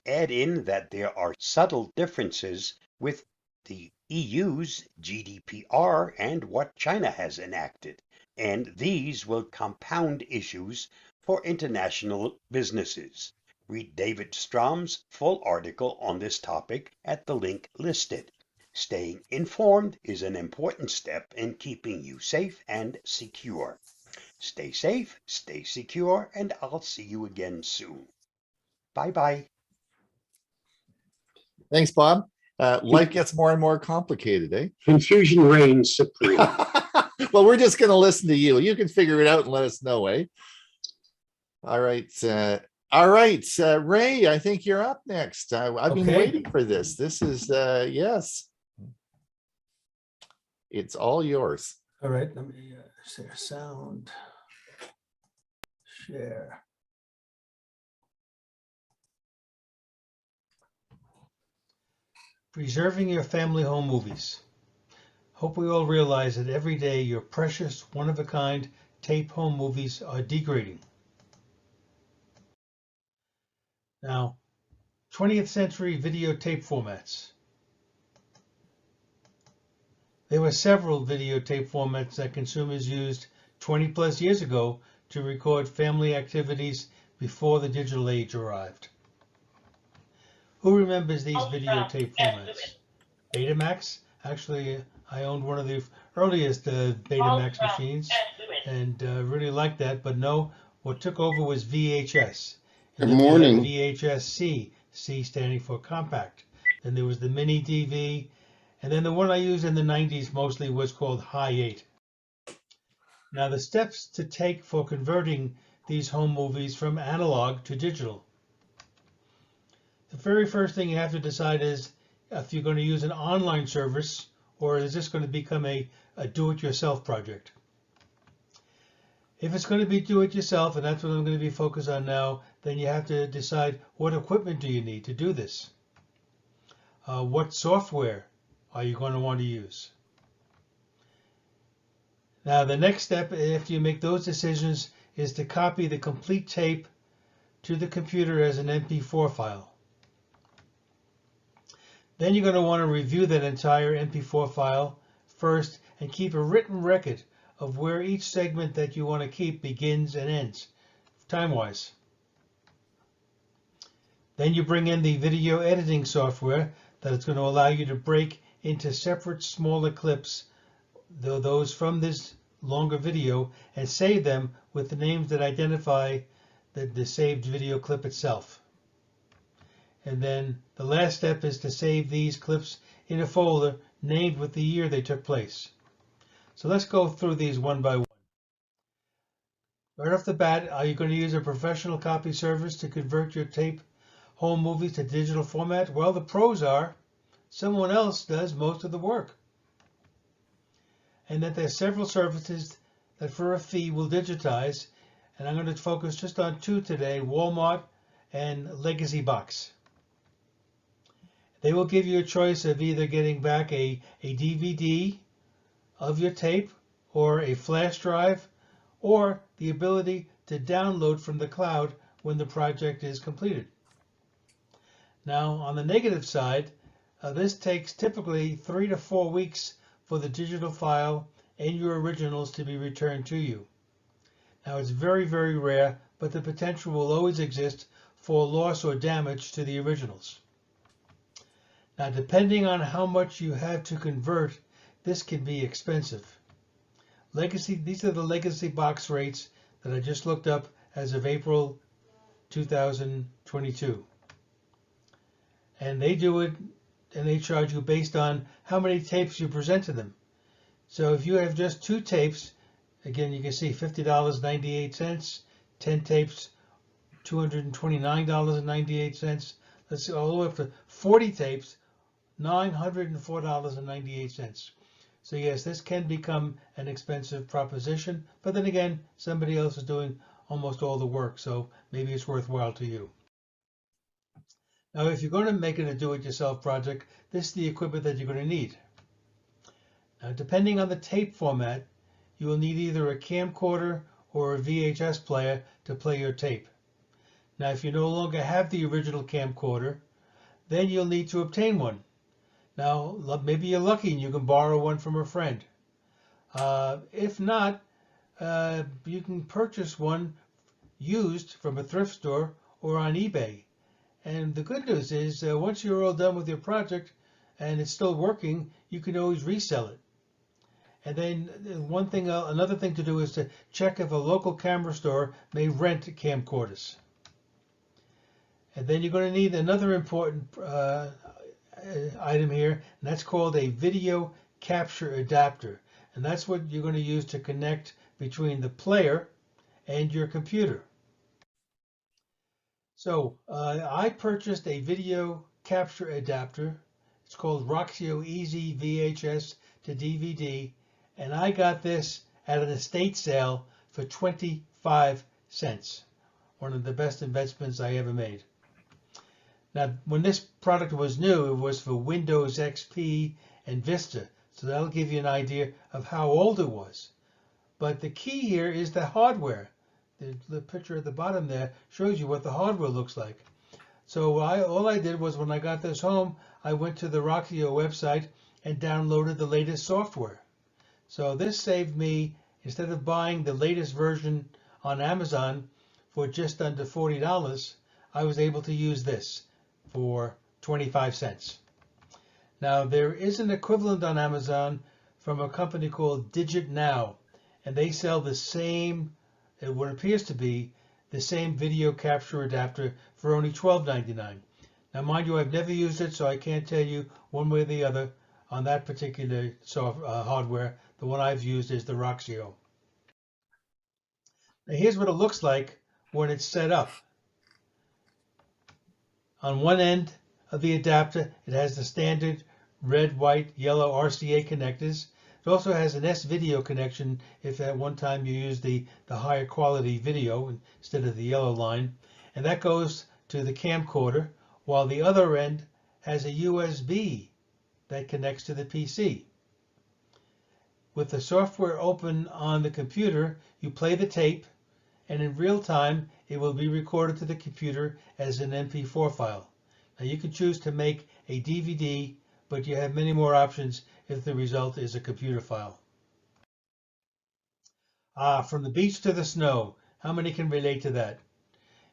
Add in that there are subtle differences with the EU's GDPR and what China has enacted, and these will compound issues for international businesses. Read David Strom's full article on this topic at the link listed. Staying informed is an important step in keeping you safe and secure. Stay safe, stay secure, and I'll see you again soon. Bye-bye. Thanks, Bob. Life gets more and more complicated, eh? Confusion reigns supreme. Well, we're just going to listen to you. You can figure it out and let us know, eh? All right. Ray, I think you're up next. I've been waiting for this. This is, yes. It's all yours. All right, let me share sound. Share. Preserving your family home movies. Hope we all realize that every day your precious, one-of-a-kind tape home movies are degrading. Now, 20th century videotape formats. There were several videotape formats that consumers used 20 plus years ago to record family activities before the digital age arrived. Who remembers these videotape formats? Betamax? Actually, I owned one of the earliest Betamax machines and really liked that, but no, what took over was VHS. And Good then we had morning. VHS-C, C standing for compact. Then there was the mini DV, and then the one I used in the 90s mostly was called High 8. Now the steps to take for converting these home movies from analog to digital. The very first thing you have to decide is if you're going to use an online service or is this going to become a do-it-yourself project. If it's going to be do-it-yourself, and that's what I'm going to be focused on now, then you have to decide what equipment do you need to do this. What software are you going to want to use? Now the next step after you make those decisions is to copy the complete tape to the computer as an MP4 file. Then you're going to want to review that entire MP4 file first and keep a written record of where each segment that you want to keep begins and ends, time-wise. Then you bring in the video editing software that is going to allow you to break into separate smaller clips, those from this longer video, and save them with the names that identify the saved video clip itself. And then the last step is to save these clips in a folder named with the year they took place. So let's go through these one by one. Right off the bat, are you going to use a professional copy service to convert your tape home movies to digital format? Well, the pros are someone else does most of the work. And that there's several services that for a fee will digitize, and I'm going to focus just on two today, Walmart and Legacy Box. They will give you a choice of either getting back a DVD of your tape or a flash drive or the ability to download from the cloud when the project is completed. Now on the negative side, this takes typically 3 to 4 weeks for the digital file and your originals to be returned to you. Now it's very, very rare, but the potential will always exist for loss or damage to the originals. Now, depending on how much you have to convert, this can be expensive. These are the legacy box rates that I just looked up as of April 2022. And they do it, and they charge you based on how many tapes you present to them. So if you have just 2 tapes, again, you can see $50.98, 10 tapes, $229.98. Let's see, all the way up to 40 tapes, $904.98. So yes, this can become an expensive proposition, but then again, somebody else is doing almost all the work, so maybe it's worthwhile to you. Now, if you're going to make it a do-it-yourself project, this is the equipment that you're going to need. Now, depending on the tape format, you will need either a camcorder or a VHS player to play your tape. Now, if you no longer have the original camcorder, then you'll need to obtain one. Now, maybe you're lucky and you can borrow one from a friend. If not, you can purchase one used from a thrift store or on eBay. And the good news is, once you're all done with your project and it's still working, you can always resell it. And then another thing to do is to check if a local camera store may rent camcorders. And then you're going to need another important item here, and that's called a video capture adapter. And that's what you're going to use to connect between the player and your computer. So I purchased a video capture adapter. It's called Roxio Easy VHS to DVD, and I got this at an estate sale for 25 cents. One of the best investments I ever made. Now, when this product was new, it was for Windows XP and Vista, so that'll give you an idea of how old it was. But the key here is the hardware. The picture at the bottom there shows you what the hardware looks like. So all I did was, when I got this home, I went to the Roxio website and downloaded the latest software. So this saved me, instead of buying the latest version on Amazon for just under $40, I was able to use this for 25 cents. Now, there is an equivalent on Amazon from a company called Digit Now, and they sell the same, what appears to be the same video capture adapter for only $12.99. Now, mind you, I've never used it, so I can't tell you one way or the other on that particular hardware. The one I've used is the Roxio. Now, here's what it looks like when it's set up. On one end of the adapter, it has the standard red, white, yellow RCA connectors. It also has an S-video connection if at one time you use the higher quality video instead of the yellow line. And that goes to the camcorder, while the other end has a USB that connects to the PC. With the software open on the computer, you play the tape, and in real time, it will be recorded to the computer as an MP4 file. Now, you can choose to make a DVD, but you have many more options if the result is a computer file. From the beach to the snow, how many can relate to that?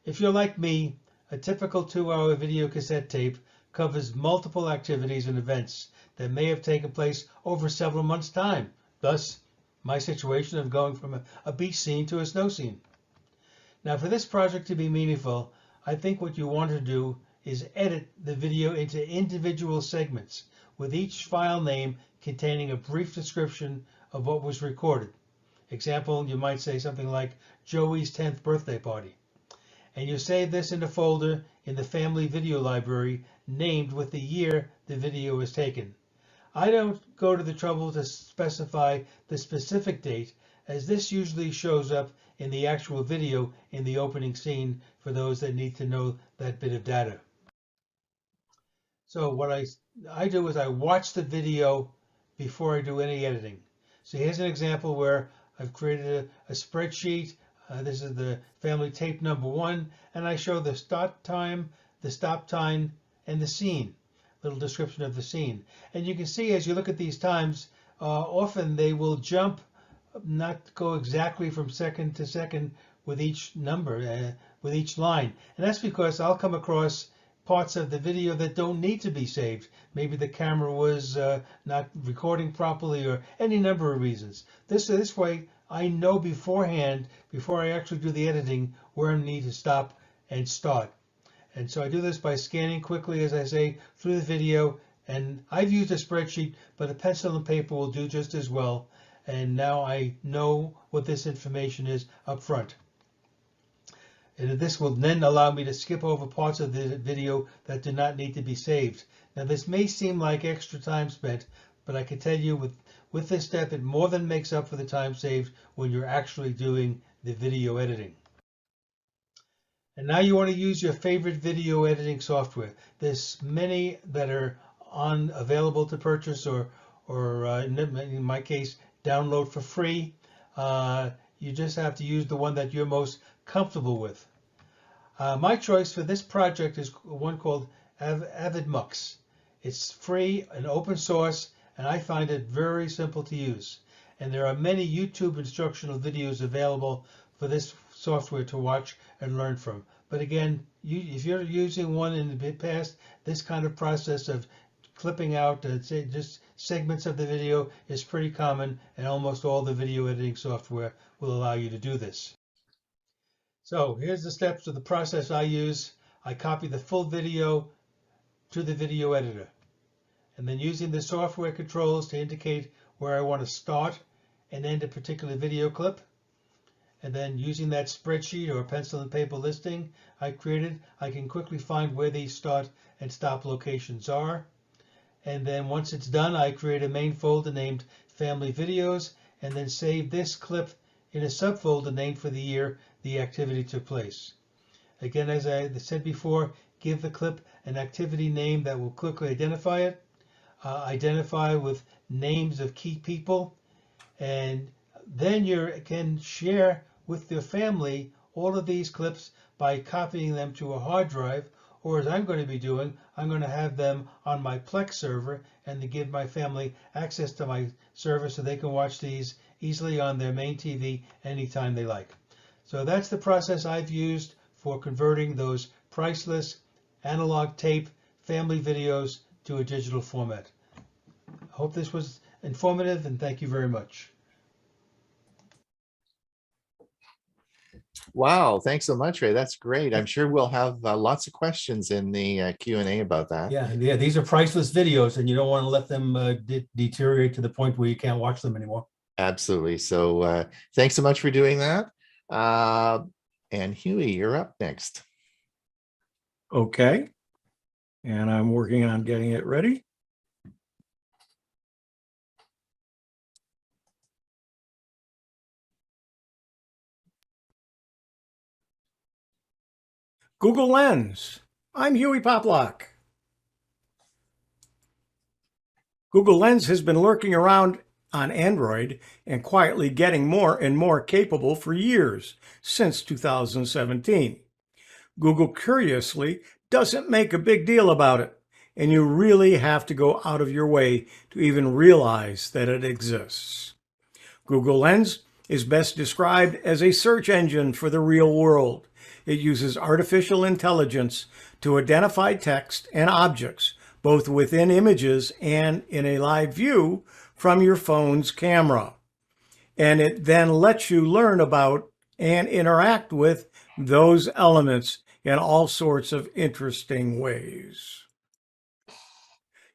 If you're like me, a typical 2-hour video cassette tape covers multiple activities and events that may have taken place over several months' time. Thus, my situation of going from a beach scene to a snow scene. Now, for this project to be meaningful, I think what you want to do is edit the video into individual segments, with each file name containing a brief description of what was recorded. Example, you might say something like Joey's 10th birthday party. And you save this in a folder in the family video library named with the year the video was taken. I don't go to the trouble to specify the specific date, as this usually shows up in the actual video in the opening scene for those that need to know that bit of data. So what I do is I watch the video before I do any editing. So here's an example where I've created a spreadsheet. This is the family tape number 1, and I show the start time, the stop time, and the scene, little description of the scene. And you can see as you look at these times, often they will jump, not go exactly from second to second with each number, with each line. And that's because I'll come across parts of the video that don't need to be saved. Maybe the camera was not recording properly or any number of reasons. This way, I know beforehand, before I actually do the editing, where I need to stop and start. And so I do this by scanning quickly, as I say, through the video. And I've used a spreadsheet, but a pencil and paper will do just as well. And now I know what this information is up front. And this will then allow me to skip over parts of the video that do not need to be saved. Now this may seem like extra time spent, but I can tell you with this step, it more than makes up for the time saved when you're actually doing the video editing. And now you want to use your favorite video editing software. There's many that are available to purchase or in my case, download for free. You just have to use the one that you're most comfortable with. My choice for this project is one called AvidMux. It's free and open source, and I find it very simple to use. And there are many YouTube instructional videos available for this software to watch and learn from. But again, if you're using one in the past, this kind of process of clipping out just segments of the video is pretty common, and almost all the video editing software will allow you to do this. So here's the steps of the process I use. I copy the full video to the video editor, and then using the software controls to indicate where I want to start and end a particular video clip, and then using that spreadsheet or pencil and paper listing I created, I can quickly find where these start and stop locations are. And then once it's done, I create a main folder named Family Videos, and then save this clip in a subfolder named for the year the activity took place. Again, as I said before, give the clip an activity name that will quickly identify it. Identify with names of key people, and then you can share with your family all of these clips by copying them to a hard drive, or as I'm going to be doing, I'm going to have them on my Plex server and to give my family access to my server so they can watch these easily on their main TV anytime they like. So that's the process I've used for converting those priceless analog tape family videos to a digital format. I hope this was informative, and thank you very much. Wow, thanks so much, Ray. That's great. I'm sure we'll have lots of questions in the Q&A about that. Yeah, these are priceless videos, and you don't want to let them deteriorate to the point where you can't watch them anymore. Absolutely. So thanks so much for doing that. And Hewie, you're up next. Okay. And I'm working on getting it ready. Google Lens. I'm Hewie Poplock. Google Lens has been lurking around on Android and quietly getting more and more capable for years, since 2017. Google curiously doesn't make a big deal about it, and you really have to go out of your way to even realize that it exists. Google Lens is best described as a search engine for the real world. It uses artificial intelligence to identify text and objects, both within images and in a live view from your phone's camera. And it then lets you learn about and interact with those elements in all sorts of interesting ways.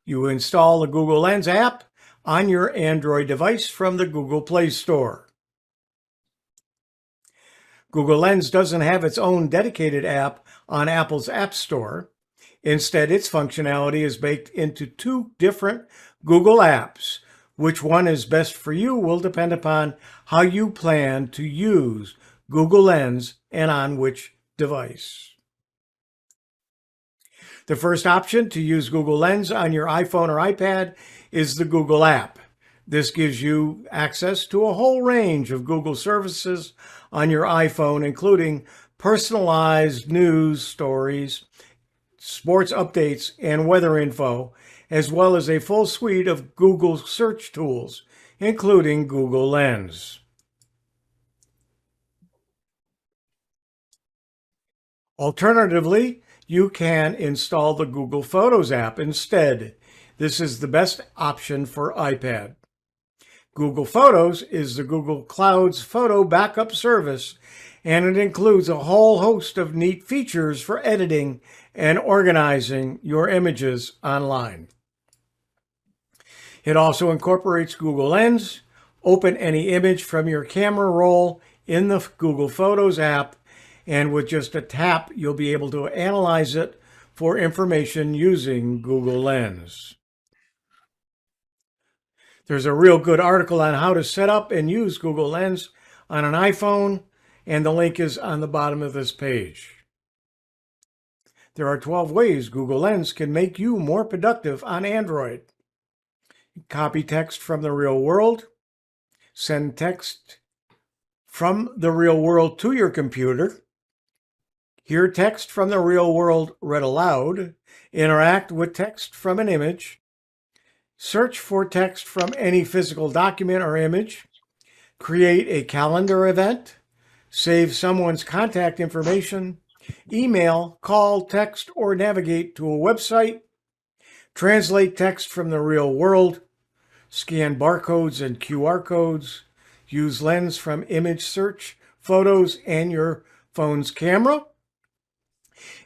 You install the Google Lens app on your Android device from the Google Play Store. Google Lens doesn't have its own dedicated app on Apple's App Store. Instead, its functionality is baked into two different Google apps. Which one is best for you will depend upon how you plan to use Google Lens and on which device. The first option to use Google Lens on your iPhone or iPad is the Google app. This gives you access to a whole range of Google services on your iPhone, including personalized news stories, sports updates, and weather info, as well as a full suite of Google search tools, including Google Lens. Alternatively, you can install the Google Photos app instead. This is the best option for iPad. Google Photos is the Google Cloud's photo backup service, and it includes a whole host of neat features for editing and organizing your images online. It also incorporates Google Lens. Open any image from your camera roll in the Google Photos app, and with just a tap, you'll be able to analyze it for information using Google Lens. There's a real good article on how to set up and use Google Lens on an iPhone, and the link is on the bottom of this page. There are 12 ways Google Lens can make you more productive on Android. Copy text from the real world, send text from the real world to your computer, hear text from the real world read aloud, interact with text from an image, search for text from any physical document or image, create a calendar event, save someone's contact information, email, call, text, or navigate to a website, translate text from the real world, scan barcodes and QR codes, use Lens from image search, photos, and your phone's camera,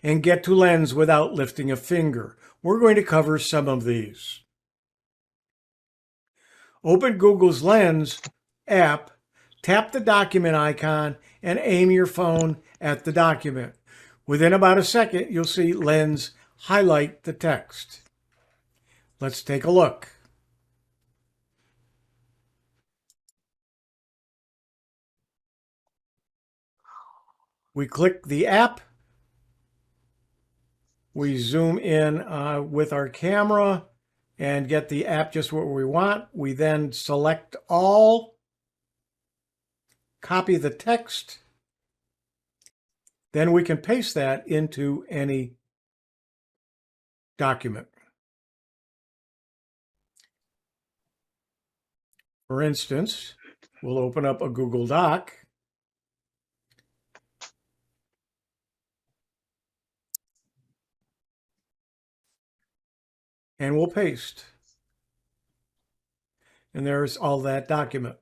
and get to Lens without lifting a finger. We're going to cover some of these. Open Google's Lens app, tap the document icon, and aim your phone at the document. Within about a second, you'll see Lens highlight the text. Let's take a look. We click the app. We zoom in with our camera and get the app just where we want. We then select all, copy the text. Then we can paste that into any document. For instance, we'll open up a Google Doc. And we'll paste. And there's all that document.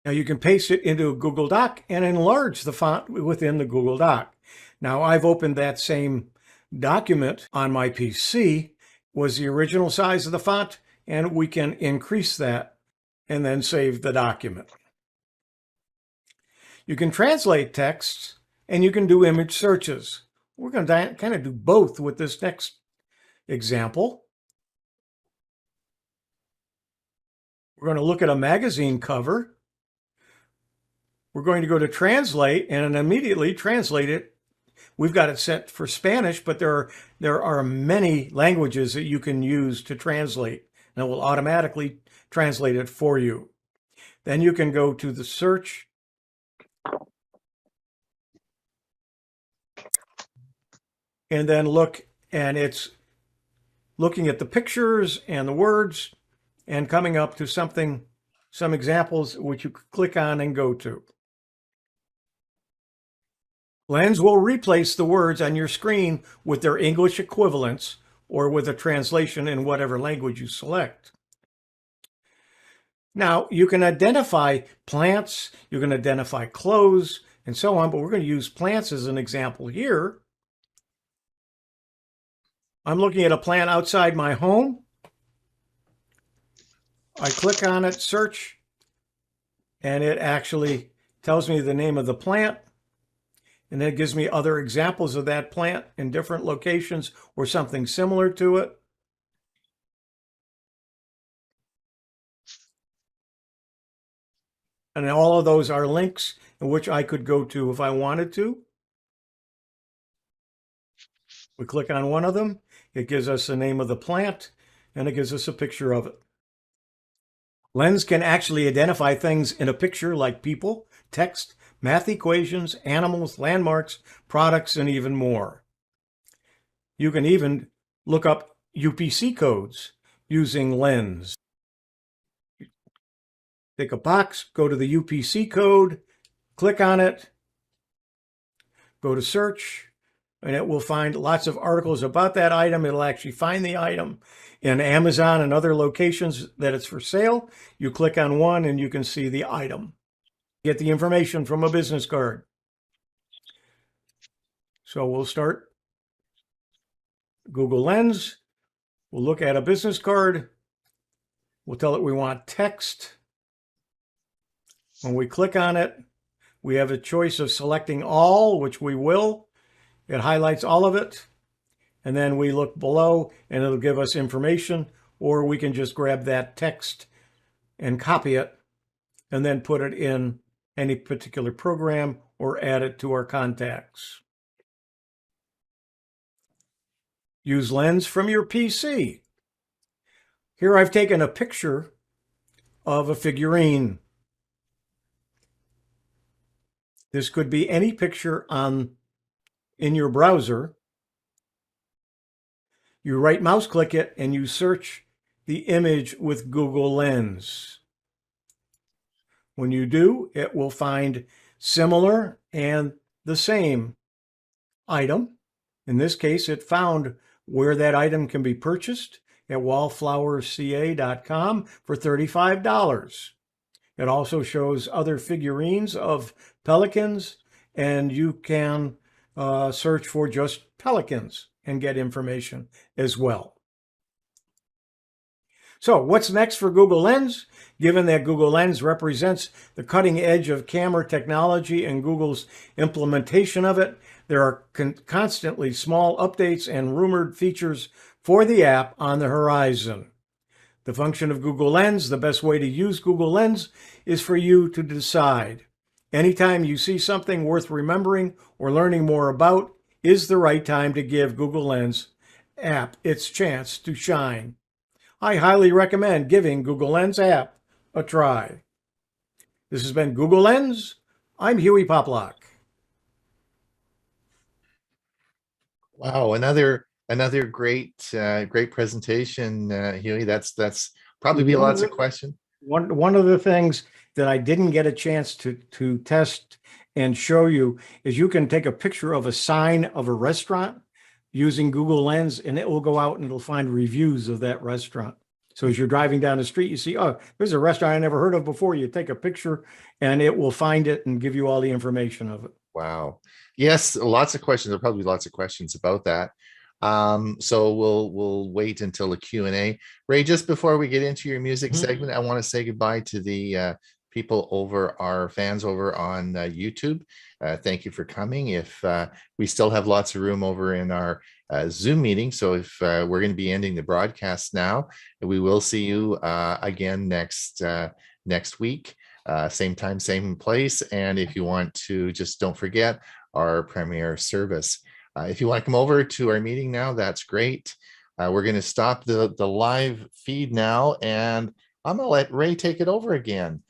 Now you can paste it into a Google Doc and enlarge the font within the Google Doc. Now I've opened that same document on my PC, was the original size of the font, and we can increase that and then save the document. You can translate texts and you can do image searches. We're going to kind of do both with this next example. We're going to look at a magazine cover. We're going to go to translate and immediately translate it. We've got it set for Spanish, but there are many languages that you can use to translate, and it will automatically translate it for you. Then you can go to the search and then look, and it's looking at the pictures and the words and coming up to some examples which you click on and go to. Lens will replace the words on your screen with their English equivalents or with a translation in whatever language you select. Now, you can identify plants, you can identify clothes, and so on, but we're going to use plants as an example here. I'm looking at a plant outside my home. I click on it, search, and it actually tells me the name of the plant. And then it gives me other examples of that plant in different locations or something similar to it. And all of those are links in which I could go to if I wanted to. We click on one of them. It gives us the name of the plant, and it gives us a picture of it. Lens can actually identify things in a picture like people, text, math equations, animals, landmarks, products, and even more. You can even look up UPC codes using Lens. Pick a box, go to the UPC code, click on it, go to search, and it will find lots of articles about that item. It'll actually find the item in Amazon and other locations that it's for sale. You click on one and you can see the item. Get the information from a business card. So we'll start Google Lens. We'll look at a business card. We'll tell it we want text. When we click on it, we have a choice of selecting all, which we will. It highlights all of it. And then we look below and it'll give us information, or we can just grab that text and copy it and then put it in any particular program or add it to our contacts. Use Lens from your PC. Here I've taken a picture of a figurine. This could be any picture in your browser. You right mouse click it and you search the image with Google Lens. When you do, it will find similar and the same item. In this case, it found where that item can be purchased at wallflowersca.com for $35. It also shows other figurines of pelicans, and you can search for just pelicans and get information as well. So what's next for Google Lens? Given that Google Lens represents the cutting edge of camera technology and Google's implementation of it, there are constantly small updates and rumored features for the app on the horizon. The function of Google Lens, the best way to use Google Lens is for you to decide. Anytime you see something worth remembering or learning more about is the right time to give Google Lens app its chance to shine. I highly recommend giving Google Lens app a try. This has been Google Lens. I'm Hewie Poplock. Wow, another great presentation, Huey. That's probably be lots of questions. One of the things that I didn't get a chance to test and show you is you can take a picture of a sign of a restaurant using Google Lens, and it will go out and it'll find reviews of that restaurant. So as you're driving down the street, you see, oh, there's a restaurant I never heard of before. You take a picture and it will find it and give you all the information of it. Wow. Yes, lots of questions. There'll probably be lots of questions about that. So we'll wait until the Q&A. Ray, just before we get into your music segment, I want to say goodbye to the people our fans over on YouTube. Thank you for coming. If we still have lots of room over in our Zoom meeting, so if we're going to be ending the broadcast now, we will see you again next week, same time, same place. And if you want to, just don't forget our premiere service. If you want to come over to our meeting now, that's great. We're going to stop the live feed now, and I'm going to let Ray take it over again.